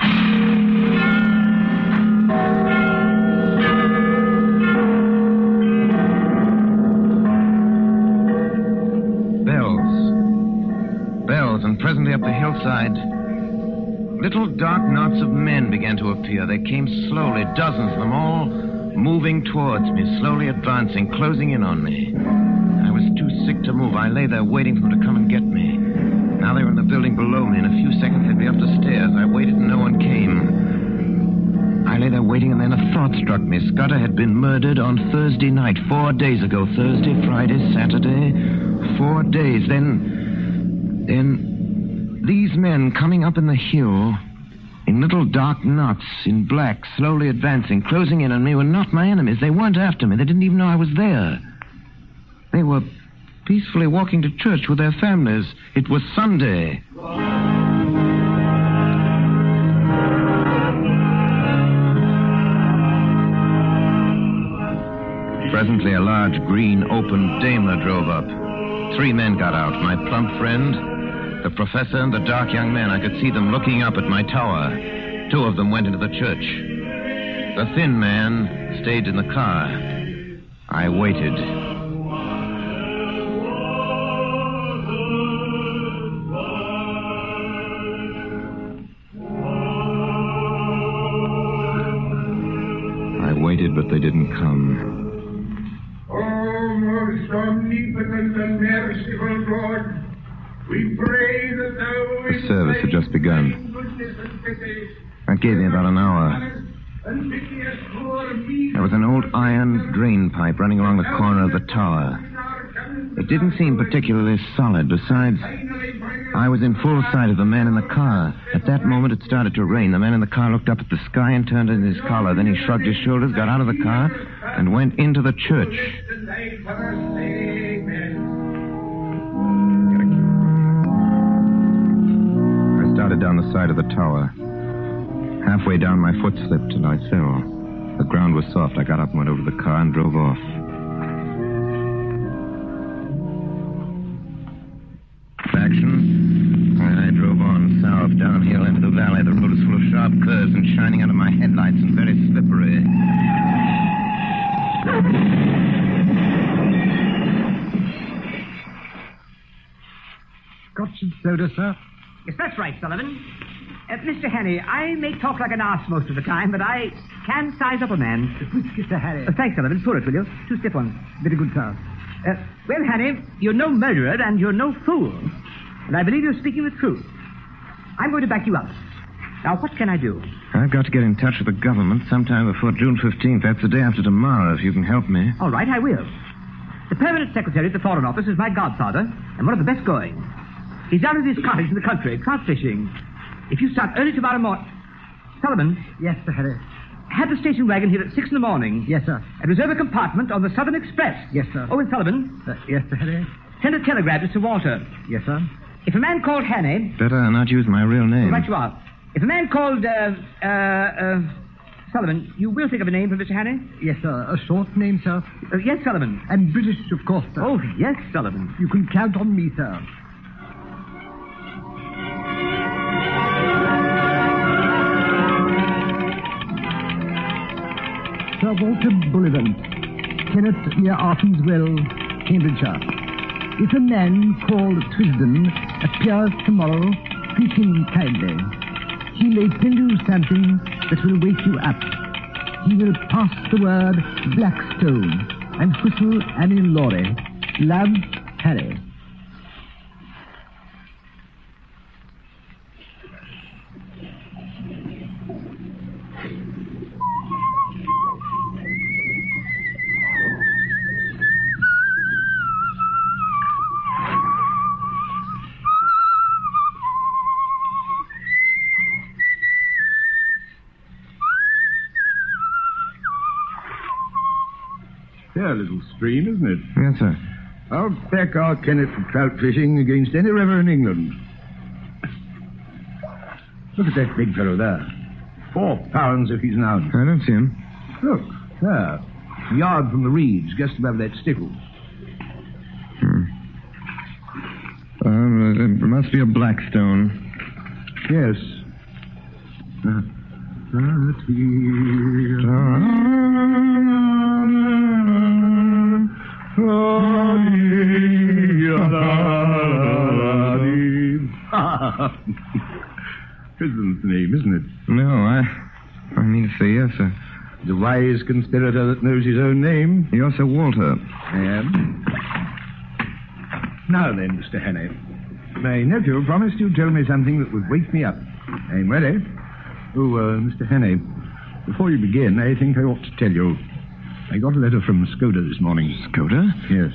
Bells, and presently up the hillside, little dark knots of men began to appear. They came slowly, dozens of them, all moving towards me, slowly advancing, closing in on me. I was too sick to move. I lay there waiting for them to come and get me. Now they were in the building below me. In a few seconds, they'd be up the stairs. I waited and no one came. I lay there waiting, and then a thought struck me. Scudder had been murdered on Thursday night, 4 days ago. Thursday, Friday, Saturday, 4 days. Then these men coming up in the hill in little dark knots in black, slowly advancing, closing in on me, were not my enemies. They weren't after me. They didn't even know I was there. They were peacefully walking to church with their families. It was Sunday. Presently, a large, green, open Daimler drove up. 3 men got out. My plump friend, the professor, and the dark young man. I could see them looking up at my tower. 2 of them went into the church. The thin man stayed in the car. I waited. I waited, but they didn't come. Oh, most omnipotent and merciful God, We pray that thou The service had just begun. That gave me about an hour. There was an old iron drain pipe running along the corner of the tower. It didn't seem particularly solid. Besides, I was in full sight of the man in the car. At that moment, it started to rain. The man in the car looked up at the sky and turned in his collar. Then he shrugged his shoulders, got out of the car, and went into the church. I started down the side of the tower. Halfway down, my foot slipped, and I fell. The ground was soft. I got up and went over to the car and drove off. Action. I drove on south, downhill into the valley. The road was full of sharp curves and shining under my headlights and very slippery. Scotch and soda, sir? Yes, that's right, Sullivan. Mr. Hannay, I may talk like an arse most of the time, but I can size up a man. Whiskey, Mr. Hannay. Thanks, Sullivan. Pour it, will you? 2 stiff ones. Very good, sir. Well, Hannay, you're no murderer and you're no fool. And I believe you're speaking the truth. I'm going to back you up. Now, what can I do? I've got to get in touch with the government sometime before June 15th. That's the day after tomorrow, if you can help me. All right, I will. The permanent secretary at the Foreign Office is my godfather and one of the best going. He's down at his cottage in the country, trout fishing. If you start early tomorrow morning... Sullivan? Yes, Sir Harry. Have the station wagon here at 6 in the morning. Yes, sir. And reserve a compartment on the Southern Express. Yes, sir. Oh, and Sullivan? Yes, Sir Harry. Send a telegram to Sir Walter. Yes, sir. If a man called Hannay... Better not use my real name. Right you are. If a man called, Sullivan, you will think of a name for Mr. Hannay? Yes, sir. A short name, sir. Yes, Sullivan. And British, of course, sir. Oh, yes, Sullivan. You can count on me, sir. Sir Walter Bullivant, Kenneth near Arton's Well, Cambridgeshire. If a man called Twisden appears tomorrow, greet him kindly. He may tell you something that will wake you up. He will pass the word Blackstone and whistle Annie Laurie. Love, Harry. Fair little stream, isn't it? Yes, sir. I'll back our Kenneth for trout fishing against any river in England. Look at that big fellow there. 4 pounds if he's an ounce. I don't see him. Look, there. A yard from the reeds, just above that stickle. It must be a Blackstone. Yes. Prison's name, isn't it? No, I mean to say yes, sir. The wise conspirator that knows his own name. You're Sir Walter. I am. Now then, Mr. Hannay. My nephew promised you'd tell me something that would wake me up. I'm ready. Oh, Mr. Hannay, before you begin, I think I ought to tell you. I got a letter from Skoda this morning. Skoda? Yes.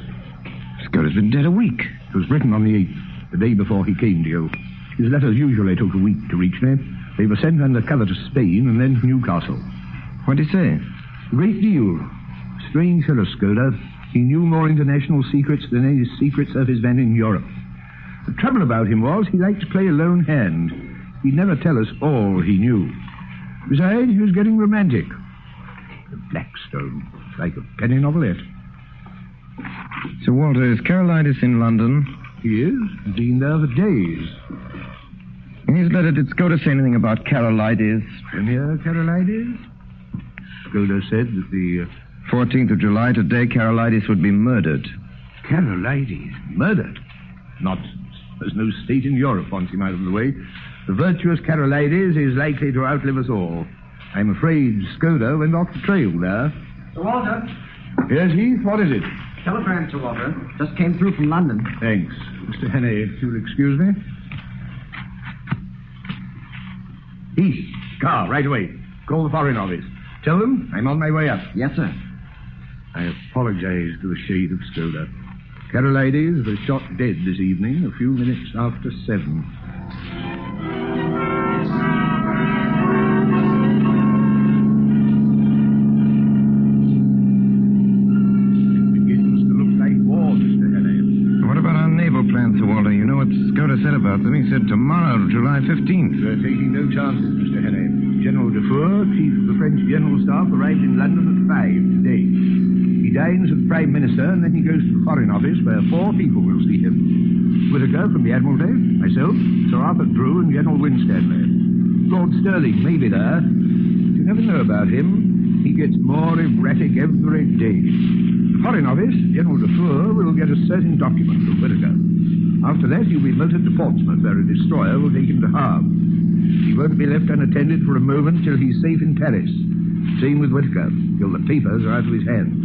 Skoda's been dead a week. It was written on the 8th, the day before he came to you. His letters usually took a week to reach me. They were sent undercover to Spain and then to Newcastle. What did he say? A great deal. Strange fellow, Skoda. He knew more international secrets than any secret service man in Europe. The trouble about him was he liked to play a lone hand. He'd never tell us all he knew. Besides, he was getting romantic. The Blackstone, like a penny novelette. Sir Walter, is Carolitis in London? He is. He's been there for days. In his letter, did Skoda say anything about Carolitis? Premier Carolitis? Skoda said that the 14th of July, today, Carolitis would be murdered. Carolitis? Murdered? Nonsense. There's no state in Europe wants him out of the way. The virtuous Carolitis is likely to outlive us all. I'm afraid Skoda went off the trail there. Sir Walter? Yes, Heath, what is it? Telegram to Walter. Just came through from London. Thanks. Mr. Henney, if you'll excuse me. Heath, car, right away. Call the Foreign Office. Tell them I'm on my way up. Yes, sir. I apologize to the shade of Skoda. Carolides was shot dead this evening, a few minutes after 7. Plans, Sir Walter. You know what Skoda said about them? He said tomorrow, July 15th. We're taking no chances, Mr. Henney. General Dufour, Chief of the French General Staff, arrived in London at 5 today. He dines with the Prime Minister, and then he goes to the Foreign Office, where 4 people will see him. Whittaker from the Admiralty, myself, Sir Arthur Drew, and General Winstanley. Lord Stirling may be there. But you never know about him. He gets more erratic every day. The Foreign Office, General Dufour, will get a certain document from Whittaker. After that, he'll be motored to Portsmouth, where a destroyer will take him to Havre. He won't be left unattended for a moment till he's safe in Paris. Same with Whittaker, till the papers are out of his hands.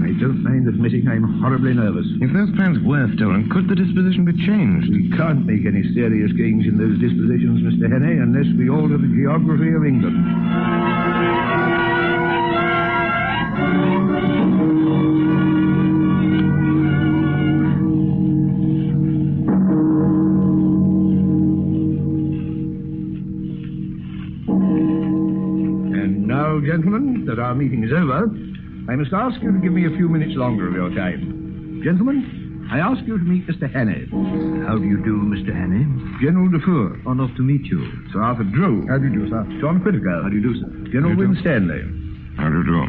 I don't mind admitting I'm horribly nervous. If those plans were stolen, could the disposition be changed? We can't make any serious change in those dispositions, Mr. Henney, unless we alter the geography of England. Gentlemen, that our meeting is over, I must ask you to give me a few minutes longer of your time. Gentlemen, I ask you to meet Mr. Henney. How do you do, Mr. Henney? General Dufour. Honor to meet you. Sir Arthur Drew. How do you do, sir? John Whittaker. How do you do, sir? General Winstanley. How do you do?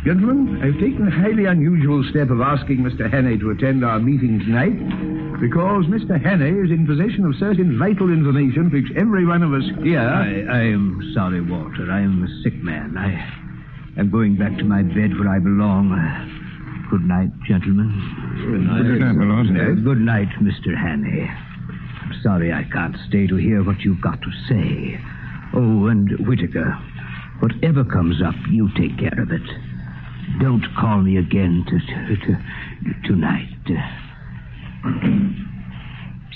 Gentlemen, I've taken the highly unusual step of asking Mr. Henney to attend our meeting tonight because Mr. Henney is in possession of certain vital information which every one of us here... I am sorry, Walter. I am a sick man. I'm going back to my bed where I belong. Good night, gentlemen. Good night, my lord. Good night, Mr. Henney. I'm sorry I can't stay to hear what you've got to say. Oh, and Whittaker, whatever comes up, you take care of it. Don't call me again tonight.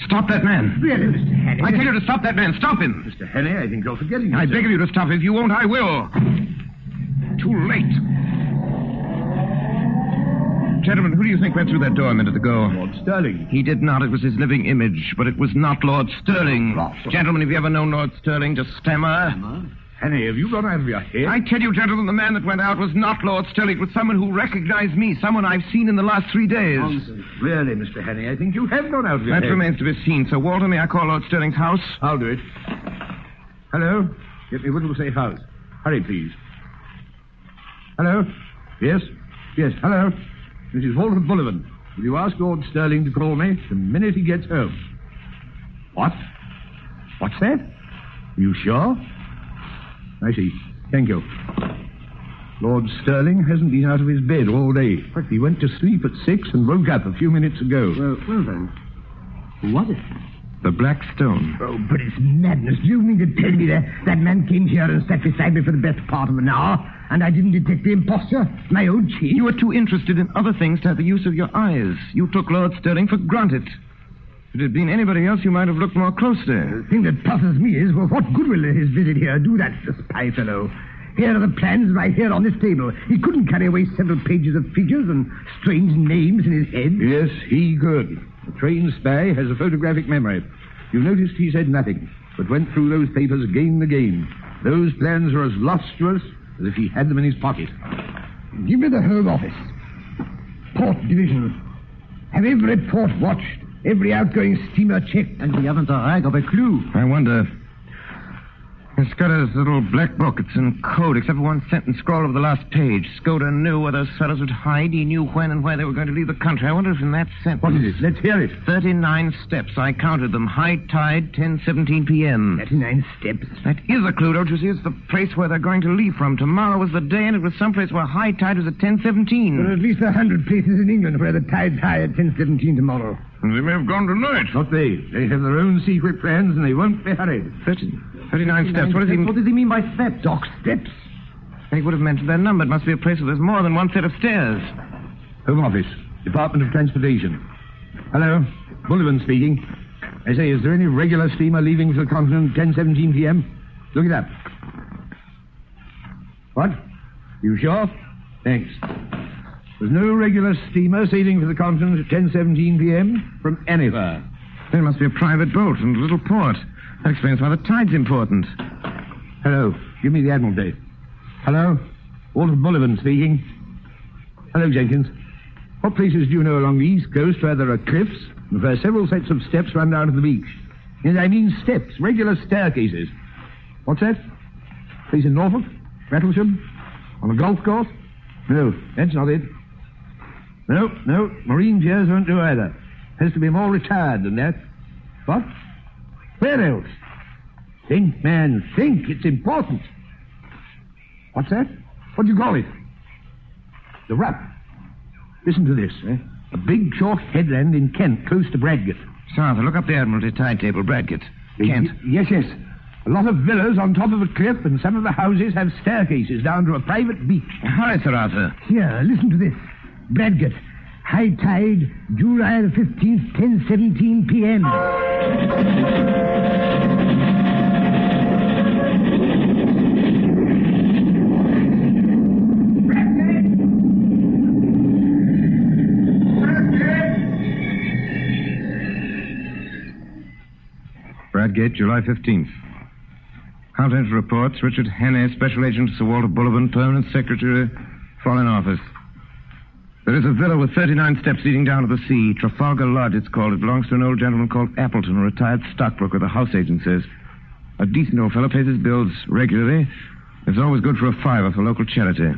Stop that man. Really, Mr. Henney? I tell you to stop that man. Stop him. Mr. Henney, I think you're forgetting I yourself. beg of you to stop. If you won't, I will. Too late. Gentlemen, who do you think went through that door a minute ago? Lord Stirling. He did not. It was his living image, but it was not Lord Stirling. Gentlemen, have you ever known Lord Stirling to stammer? Henny, have you gone out of your head? I tell you, gentlemen, the man that went out was not Lord Stirling. It was someone who recognized me, someone I've seen in the last 3 days. Nonsense. Really, Mr. Henny, I think you have gone out of your head. That remains to be seen. Sir Walter, may I call Lord Stirling's house? I'll do it. Hello? Get me Whittlesey House. Hurry, please. Hello? Yes? Yes, hello? This is Walter Bullivant. Will you ask Lord Stirling to call me the minute he gets home? What? What's that? Are you sure? I see. Thank you. Lord Stirling hasn't been out of his bed all day. He went to sleep at 6 and woke up a few minutes ago. Well then. What is it? The Black Stone. Oh, but it's madness. Do you mean to tell me that man came here and sat beside me for the best part of an hour, and I didn't detect the imposture? My old chief? You were too interested in other things to have the use of your eyes. You took Lord Stirling for granted. If it had been anybody else, you might have looked more closely. The thing that puzzles me is, well, what good will his visit here do that spy fellow? Here are the plans right here on this table. He couldn't carry away several pages of figures and strange names in his head. Yes, he could. The trained spy has a photographic memory. You noticed he said nothing, but went through those papers again and again. Those plans are as lost to us as if he had them in his pocket. Give me the Home Office. Port Division. Have every port watched. Every outgoing steamer checked. And we haven't a rag of a clue. I wonder. It's got his little black book. It's in code, except for one sentence scrawled over the last page. Skoda knew where those fellows would hide. He knew when and where they were going to leave the country. I wonder if in that sentence... What is it? Let's hear it. 39 steps. I counted them. High tide, 10:17 p.m. 39 steps? That is a clue, don't you see? It's the place where they're going to leave from. Tomorrow was the day, and it was someplace where high tide was at 10:17. There are at least 100 places in England where the tide's high at 10:17 tomorrow. And they may have gone tonight. Not they. They have their own secret plans, and they won't be hurried. 39 steps. What does he mean by steps? Dock steps. He would have mentioned their number. It must be a place where there's more than one set of stairs. Home Office, Department of Transportation. Hello, Bullivant speaking. I say, is there any regular steamer leaving for the continent at 10:17 p.m.? Look it up. What? You sure? Thanks. There's no regular steamer sailing for the continent at 10:17 p.m. from anywhere. There must be a private boat and a little port. That explains why the tide's important. Hello. Give me the Admiralty. Hello. Walter Bullivant speaking. Hello, Jenkins. What places do you know along the East Coast where there are cliffs and where several sets of steps run down to the beach? Yes, I mean steps, regular staircases. What's that? Place in Norfolk? Rattlesham? On a golf course? No, that's not it. No, marine piers won't do either. Has to be more retired than that. What? Where else? Think, man, think. It's important. What's that? What do you call it? The Rupp. Listen to this, eh? A big, short headland in Kent, close to Bradgate. Sir Arthur, look up the Admiralty tide table, Bradgate. Kent. Yes. A lot of villas on top of a cliff, and some of the houses have staircases down to a private beach. Hurry, Sir Arthur. Here, listen to this. Bradgate. High tide, July the 15th, 10:17 p.m. Bradgate, July 15th. Contents reports, Richard Hannay, Special Agent Sir Walter Bullivant, Permanent Secretary, Foreign Office. There is a villa with 39 steps leading down to the sea. Trafalgar Lodge, it's called. It belongs to an old gentleman called Appleton, a retired stockbroker, the house agent says. A decent old fellow, pays his bills regularly. It's always good for a $5 for local charity.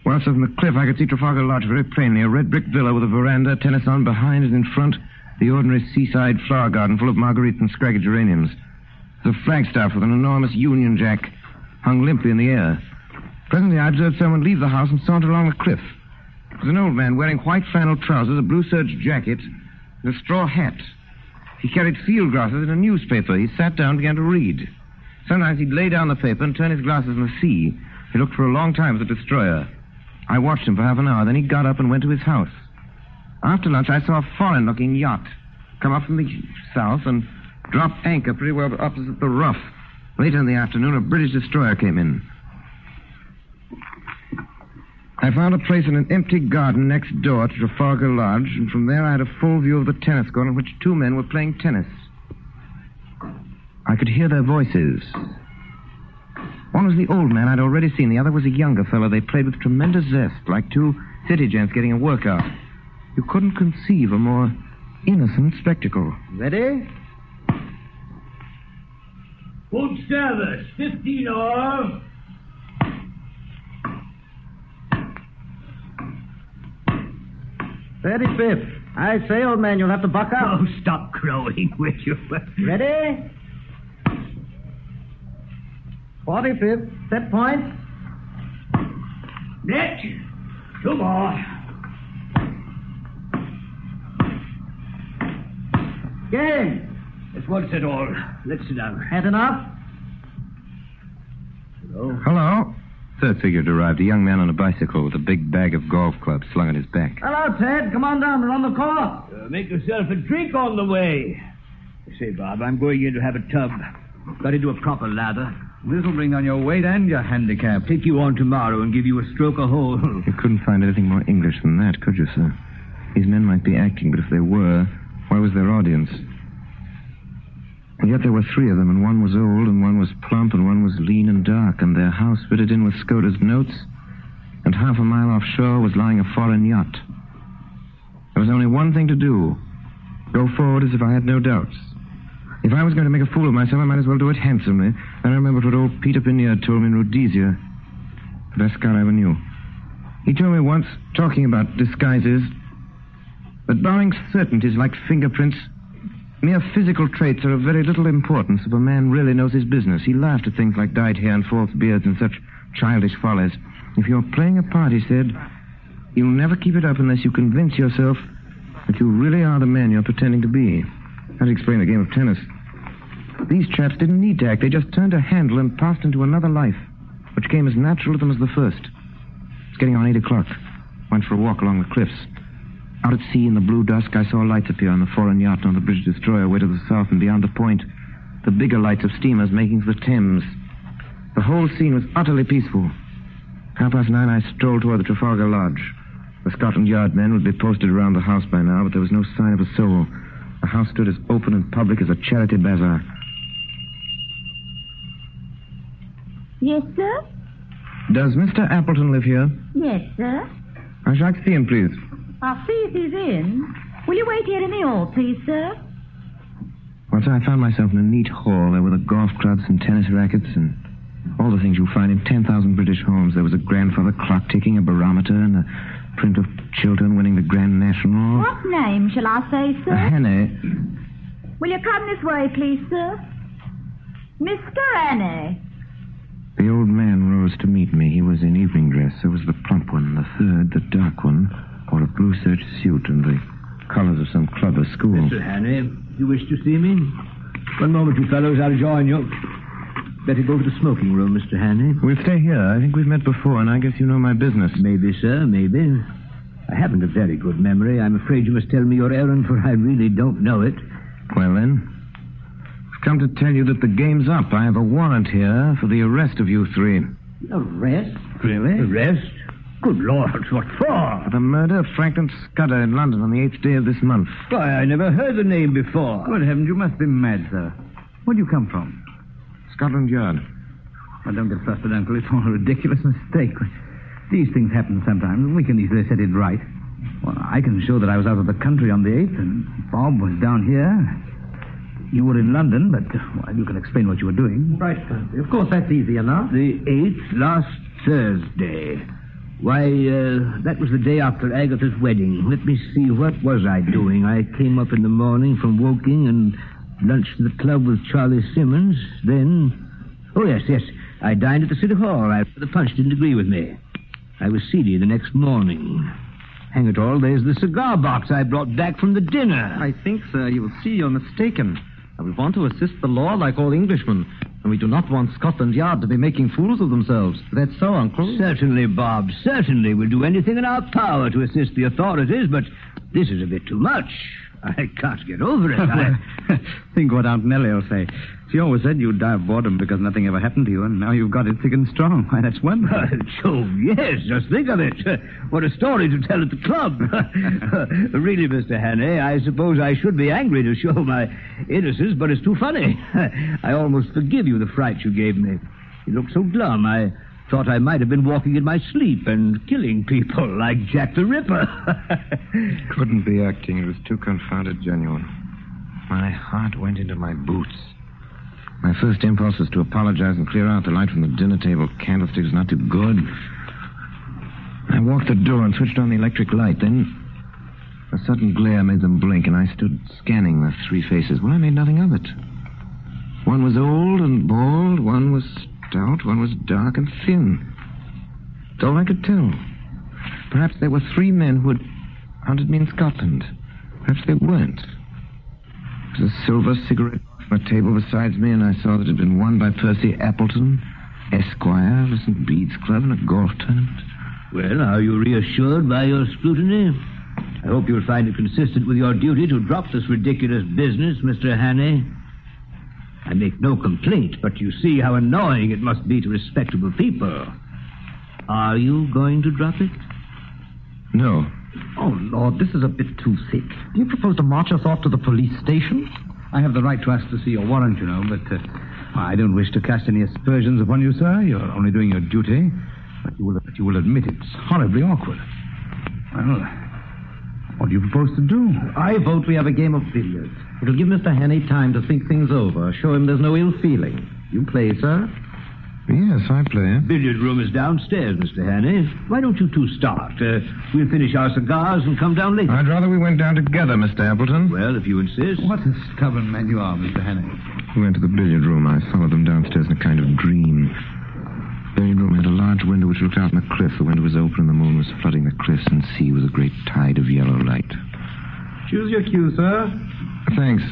Well, sir, from the cliff, I could see Trafalgar Lodge very plainly. A red brick villa with a veranda, tennis on behind and in front. The ordinary seaside flower garden full of marguerites and scraggy geraniums. The flagstaff with an enormous Union Jack hung limply in the air. Presently, I observed someone leave the house and saunter along the cliff. It was an old man wearing white flannel trousers, a blue serge jacket, and a straw hat. He carried field glasses and a newspaper. He sat down and began to read. Sometimes he'd lay down the paper and turn his glasses in the sea. He looked for a long time at the destroyer. I watched him for half an hour. Then he got up and went to his house. After lunch, I saw a foreign-looking yacht come up from the south and drop anchor pretty well opposite the Rough. Later in the afternoon, a British destroyer came in. I found a place in an empty garden next door to Trafalgar Lodge, and from there I had a full view of the tennis court on which two men were playing tennis. I could hear their voices. One was the old man I'd already seen. The other was a younger fellow. They played with tremendous zest, like two city gents getting a workout. You couldn't conceive a more innocent spectacle. Ready? Full service, 15 all. Thirty-fifth. I say, old man, you'll have to buck up. Oh, stop crowing, will you? Ready? 45th. Set point. Net. 2 more. Game. That's once it all. Let's sit down. Had enough? Hello. Third figure had arrived, a young man on a bicycle with a big bag of golf clubs slung at his back. Hello, Ted. Come on down. We're on the course. Make yourself a drink on the way. Say, Bob, I'm going in to have a tub. Got into a proper lather. This'll bring down your weight and your handicap. Take you on tomorrow and give you a stroke a hole. You couldn't find anything more English than that, could you, sir? These men might be acting, but if they were, why was their audience? And yet there were 3 of them, and one was old, and one was plump, and one was lean and dark, and their house fitted in with Scota's notes, and half a mile offshore was lying a foreign yacht. There was only one thing to do. Go forward as if I had no doubts. If I was going to make a fool of myself, I might as well do it handsomely. And I remembered what old Peter Pinnier told me in Rhodesia, the best scout I ever knew. He told me once, talking about disguises, that barring certainties like fingerprints, mere physical traits are of very little importance if a man really knows his business. He laughed at things like dyed hair and false beards and such childish follies. If you're playing a part, he said, you'll never keep it up unless you convince yourself that you really are the man you're pretending to be. That explained the game of tennis. These chaps didn't need to act. They just turned a handle and passed into another life, which came as natural to them as the first. It's getting on 8 o'clock. Went for a walk along the cliffs. Out at sea in the blue dusk, I saw lights appear on the foreign yacht and on the British destroyer away to the south and beyond the point. The bigger lights of steamers making for the Thames. The whole scene was utterly peaceful. 9:30, I strolled toward the Trafalgar Lodge. The Scotland Yard men would be posted around the house by now, but there was no sign of a soul. The house stood as open and public as a charity bazaar. Yes, sir? Does Mr. Appleton live here? Yes, sir. I should like to see him, please. I'll see if he's in. Will you wait here in the hall, please, sir? Well, sir, I found myself in a neat hall. There were the golf clubs and tennis rackets and all the things you'll find in 10,000 British homes. There was a grandfather clock ticking, a barometer, and a print of Chiltern winning the Grand National. What name shall I say, sir? Hannah. Will you come this way, please, sir? Mr. Annie. The old man rose to meet me. He was in evening dress. So was the plump one. The third, the dark one, wore a blue serge suit and the colours of some club or school. Mr. Hanley, you wish to see me? One moment, you fellows. I'll join you. Better go to the smoking room, Mr. Hanley. We'll stay here. I think we've met before, and I guess you know my business. Maybe, sir, maybe. I haven't a very good memory. I'm afraid you must tell me your errand, for I really don't know it. Well, then, I've come to tell you that the game's up. I have a warrant here for the arrest of you three. Arrest? Really? Arrest? Good Lord, what for? For the murder of Franklin Scudder in London on the 8th day of this month. Why, I never heard the name before. Good heavens, you must be mad, sir. Where do you come from? Scotland Yard. Well, don't get flustered, Uncle. It's all a ridiculous mistake. These things happen sometimes. We can easily set it right. Well, I can show that I was out of the country on the 8th, and Bob was down here. You were in London, but well, you can explain what you were doing. Right, Fancy. Of course, that's easy enough. The 8th, last Thursday. Why, that was the day after Agatha's wedding. Let me see, what was I doing? I came up in the morning from Woking and lunched at the club with Charlie Simmons. Then, oh, yes, I dined at the City Hall. The punch didn't agree with me. I was seedy the next morning. Hang it all, there's the cigar box I brought back from the dinner. I think, sir, you will see you're mistaken. We want to assist the law like all Englishmen, and we do not want Scotland Yard to be making fools of themselves. That's so, Uncle. Certainly, Bob, certainly. We'll do anything in our power to assist the authorities, but this is a bit too much. I can't get over it. Think what Aunt Nellie will say. She always said you'd die of boredom because nothing ever happened to you, and now you've got it thick and strong. Why, that's wonderful. Oh, yes, just think of it. What a story to tell at the club. Really, Mr. Hannay, I suppose I should be angry to show my innocence, but it's too funny. I almost forgive you the fright you gave me. You looked so glum, I thought I might have been walking in my sleep and killing people like Jack the Ripper. Couldn't be acting. It was too confounded genuine. My heart went into my boots. My first impulse was to apologize and clear out. The light from the dinner table candlestick was not too good. I walked the door and switched on the electric light. Then a sudden glare made them blink, and I stood scanning the three faces. Well, I made nothing of it. One was old and bald, one was stout, one was dark and thin. That's all I could tell. Perhaps there were three men who had hunted me in Scotland. Perhaps they weren't. There was a silver cigarette on a table beside me, and I saw that it had been won by Percy Appleton, Esquire, of the St. Bede's Club, in a golf tournament. Well, are you reassured by your scrutiny? I hope you'll find it consistent with your duty to drop this ridiculous business, Mr. Hannay. I make no complaint, but you see how annoying it must be to respectable people. Are you going to drop it? No. Oh, Lord, this is a bit too thick. Do you propose to march us off to the police station? I have the right to ask to see your warrant, you know, but I don't wish to cast any aspersions upon you, sir. You're only doing your duty. But you will admit it's horribly awkward. Well, what do you propose to do? I vote we have a game of billiards. It'll give Mr. Hannay time to think things over, show him there's no ill feeling. You play, sir? Yes, I play. Billiard room is downstairs, Mr. Hannay. Why don't you two start? We'll finish our cigars and come down later. I'd rather we went down together, Mr. Appleton. Well, if you insist. What a stubborn man you are, Mr. Hannay. We went to the billiard room. I followed them downstairs in a kind of dream. The billiard room had a large window which looked out on the cliff. The window was open and the moon was flooding the cliffs and sea with a great tide of yellow light. Choose your cue, sir. Thanks.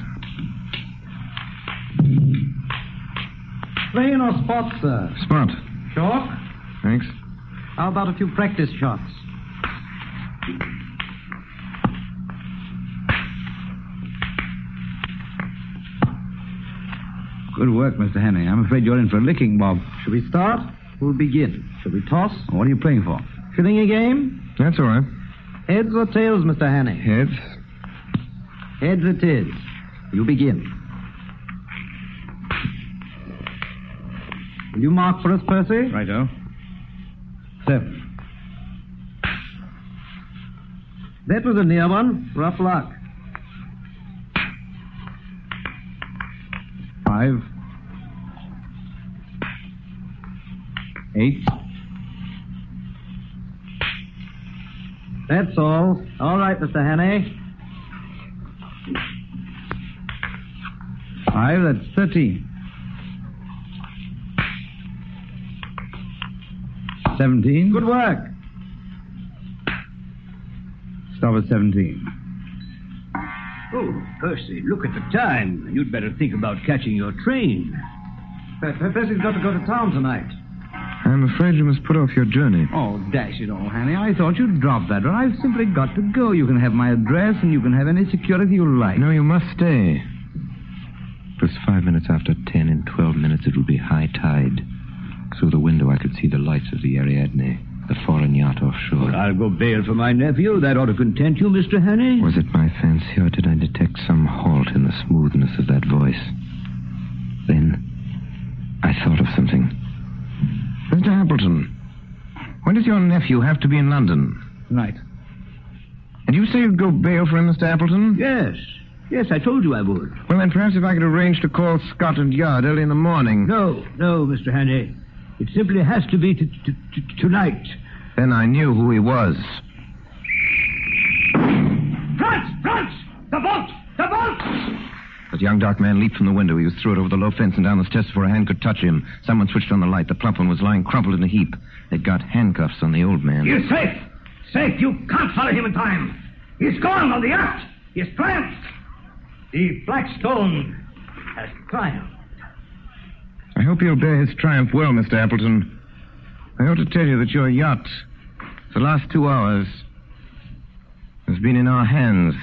Plain or spot, sir? Spot. Short? Thanks. How about a few practice shots? Good work, Mr. Henry. I'm afraid you're in for a licking, Bob. Shall we start? We'll begin. Shall we toss? What are you playing for? Filling a game? That's all right. Heads or tails, Mr. Haney? Heads. Heads it is. You begin. Will you mark for us, Percy? Righto. 7. That was a near one. Rough luck. 5. 8. That's all. All right, Mr. Haney. 5, that's 13. 17. Good work. Stop at 17. Oh, Percy, look at the time. You'd better think about catching your train. Percy's got to go to town tonight. I'm afraid you must put off your journey. Oh, dash it all, Hanny. I thought you'd drop that, or I've simply got to go. You can have my address, and you can have any security you like. No, you must stay. It was 5 minutes after 10. In 12 minutes it will be high tide. Through the window I could see the lights of the Ariadne, the foreign yacht offshore. Well, I'll go bail for my nephew. That ought to content you, Mr. Haney. Was it my fancy, or did I detect some halt in the smoothness of that voice? Then I thought of something. Mr. Appleton, when does your nephew have to be in London? Tonight. And you say you'd go bail for him, Mr. Appleton? Yes. Yes, I told you I would. Well, then perhaps if I could arrange to call Scotland Yard early in the morning. No, Mr. Haney. It simply has to be tonight. Then I knew who he was. Front! The boat! As the young dark man leaped from the window, he was through it over the low fence and down the steps before a hand could touch him. Someone switched on the light. The plump one was lying crumpled in a heap. They'd got handcuffs on the old man. You're safe! Safe! You can't follow him in time! He's gone on the yacht! He's triumphed! The Black Stone has triumphed. I hope you'll bear his triumph well, Mr. Appleton. I ought to tell you that your yacht, for the last 2 hours, has been in our hands.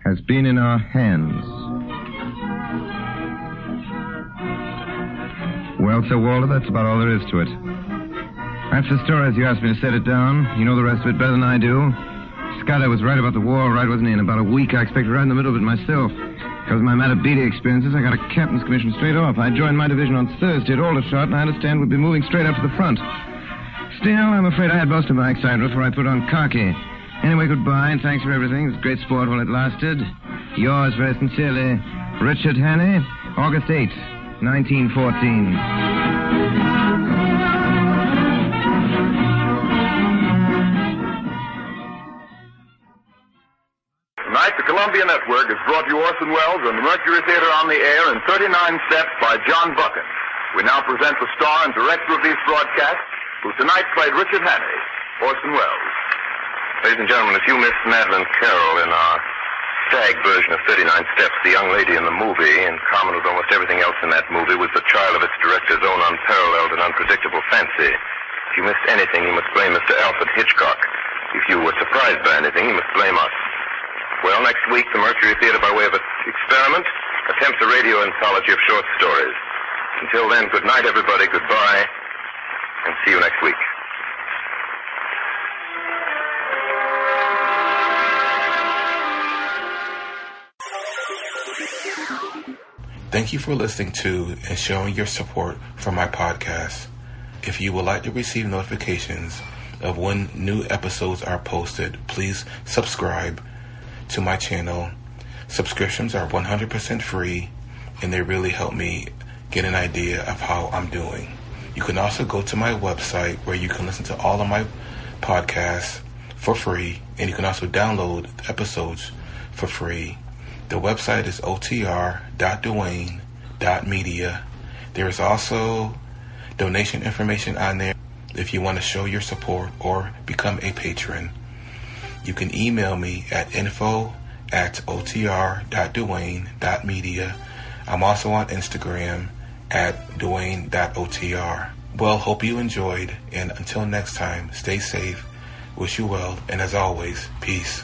Has been in our hands. Well, Sir Walter, that's about all there is to it. That's the story as you asked me to set it down. You know the rest of it better than I do. Scudder was right about the war, right, wasn't he? In about a week, I expect right in the middle of it myself. Because of my Matabele experiences, I got a captain's commission straight off. I joined my division on Thursday at Aldershot, and I understand we'll be moving straight up to the front. Still, I'm afraid I had most of my excitement before I put on khaki. Anyway, goodbye, and thanks for everything. It was great sport while it lasted. Yours very sincerely, Richard Haney, August 8, 1914. Tonight, the Columbia Network has brought you Orson Welles and the Mercury Theatre on the Air in 39 Steps by John Buchan. We now present the star and director of these broadcasts, who tonight played Richard Haney, Orson Welles. Ladies and gentlemen, if you missed Madeline Carroll in our stag version of 39 Steps, the young lady in the movie, in common with almost everything else in that movie, was the child of its director's own unparalleled and unpredictable fancy. If you missed anything, you must blame Mr. Alfred Hitchcock. If you were surprised by anything, you must blame us. Well, next week, the Mercury Theatre, by way of an experiment, attempts a radio anthology of short stories. Until then, good night, everybody, goodbye, and see you next week. Thank you for listening to and showing your support for my podcast. If you would like to receive notifications of when new episodes are posted, please subscribe to my channel. Subscriptions are 100% free, and they really help me get an idea of how I'm doing. You can also go to my website where you can listen to all of my podcasts for free, and you can also download episodes for free. The website is otr.duane.media. There is also donation information on there if you want to show your support or become a patron. You can email me at info@otr.duane.media. I'm also on Instagram at duane.otr. Well, hope you enjoyed, and until next time, stay safe, wish you well, and as always, peace.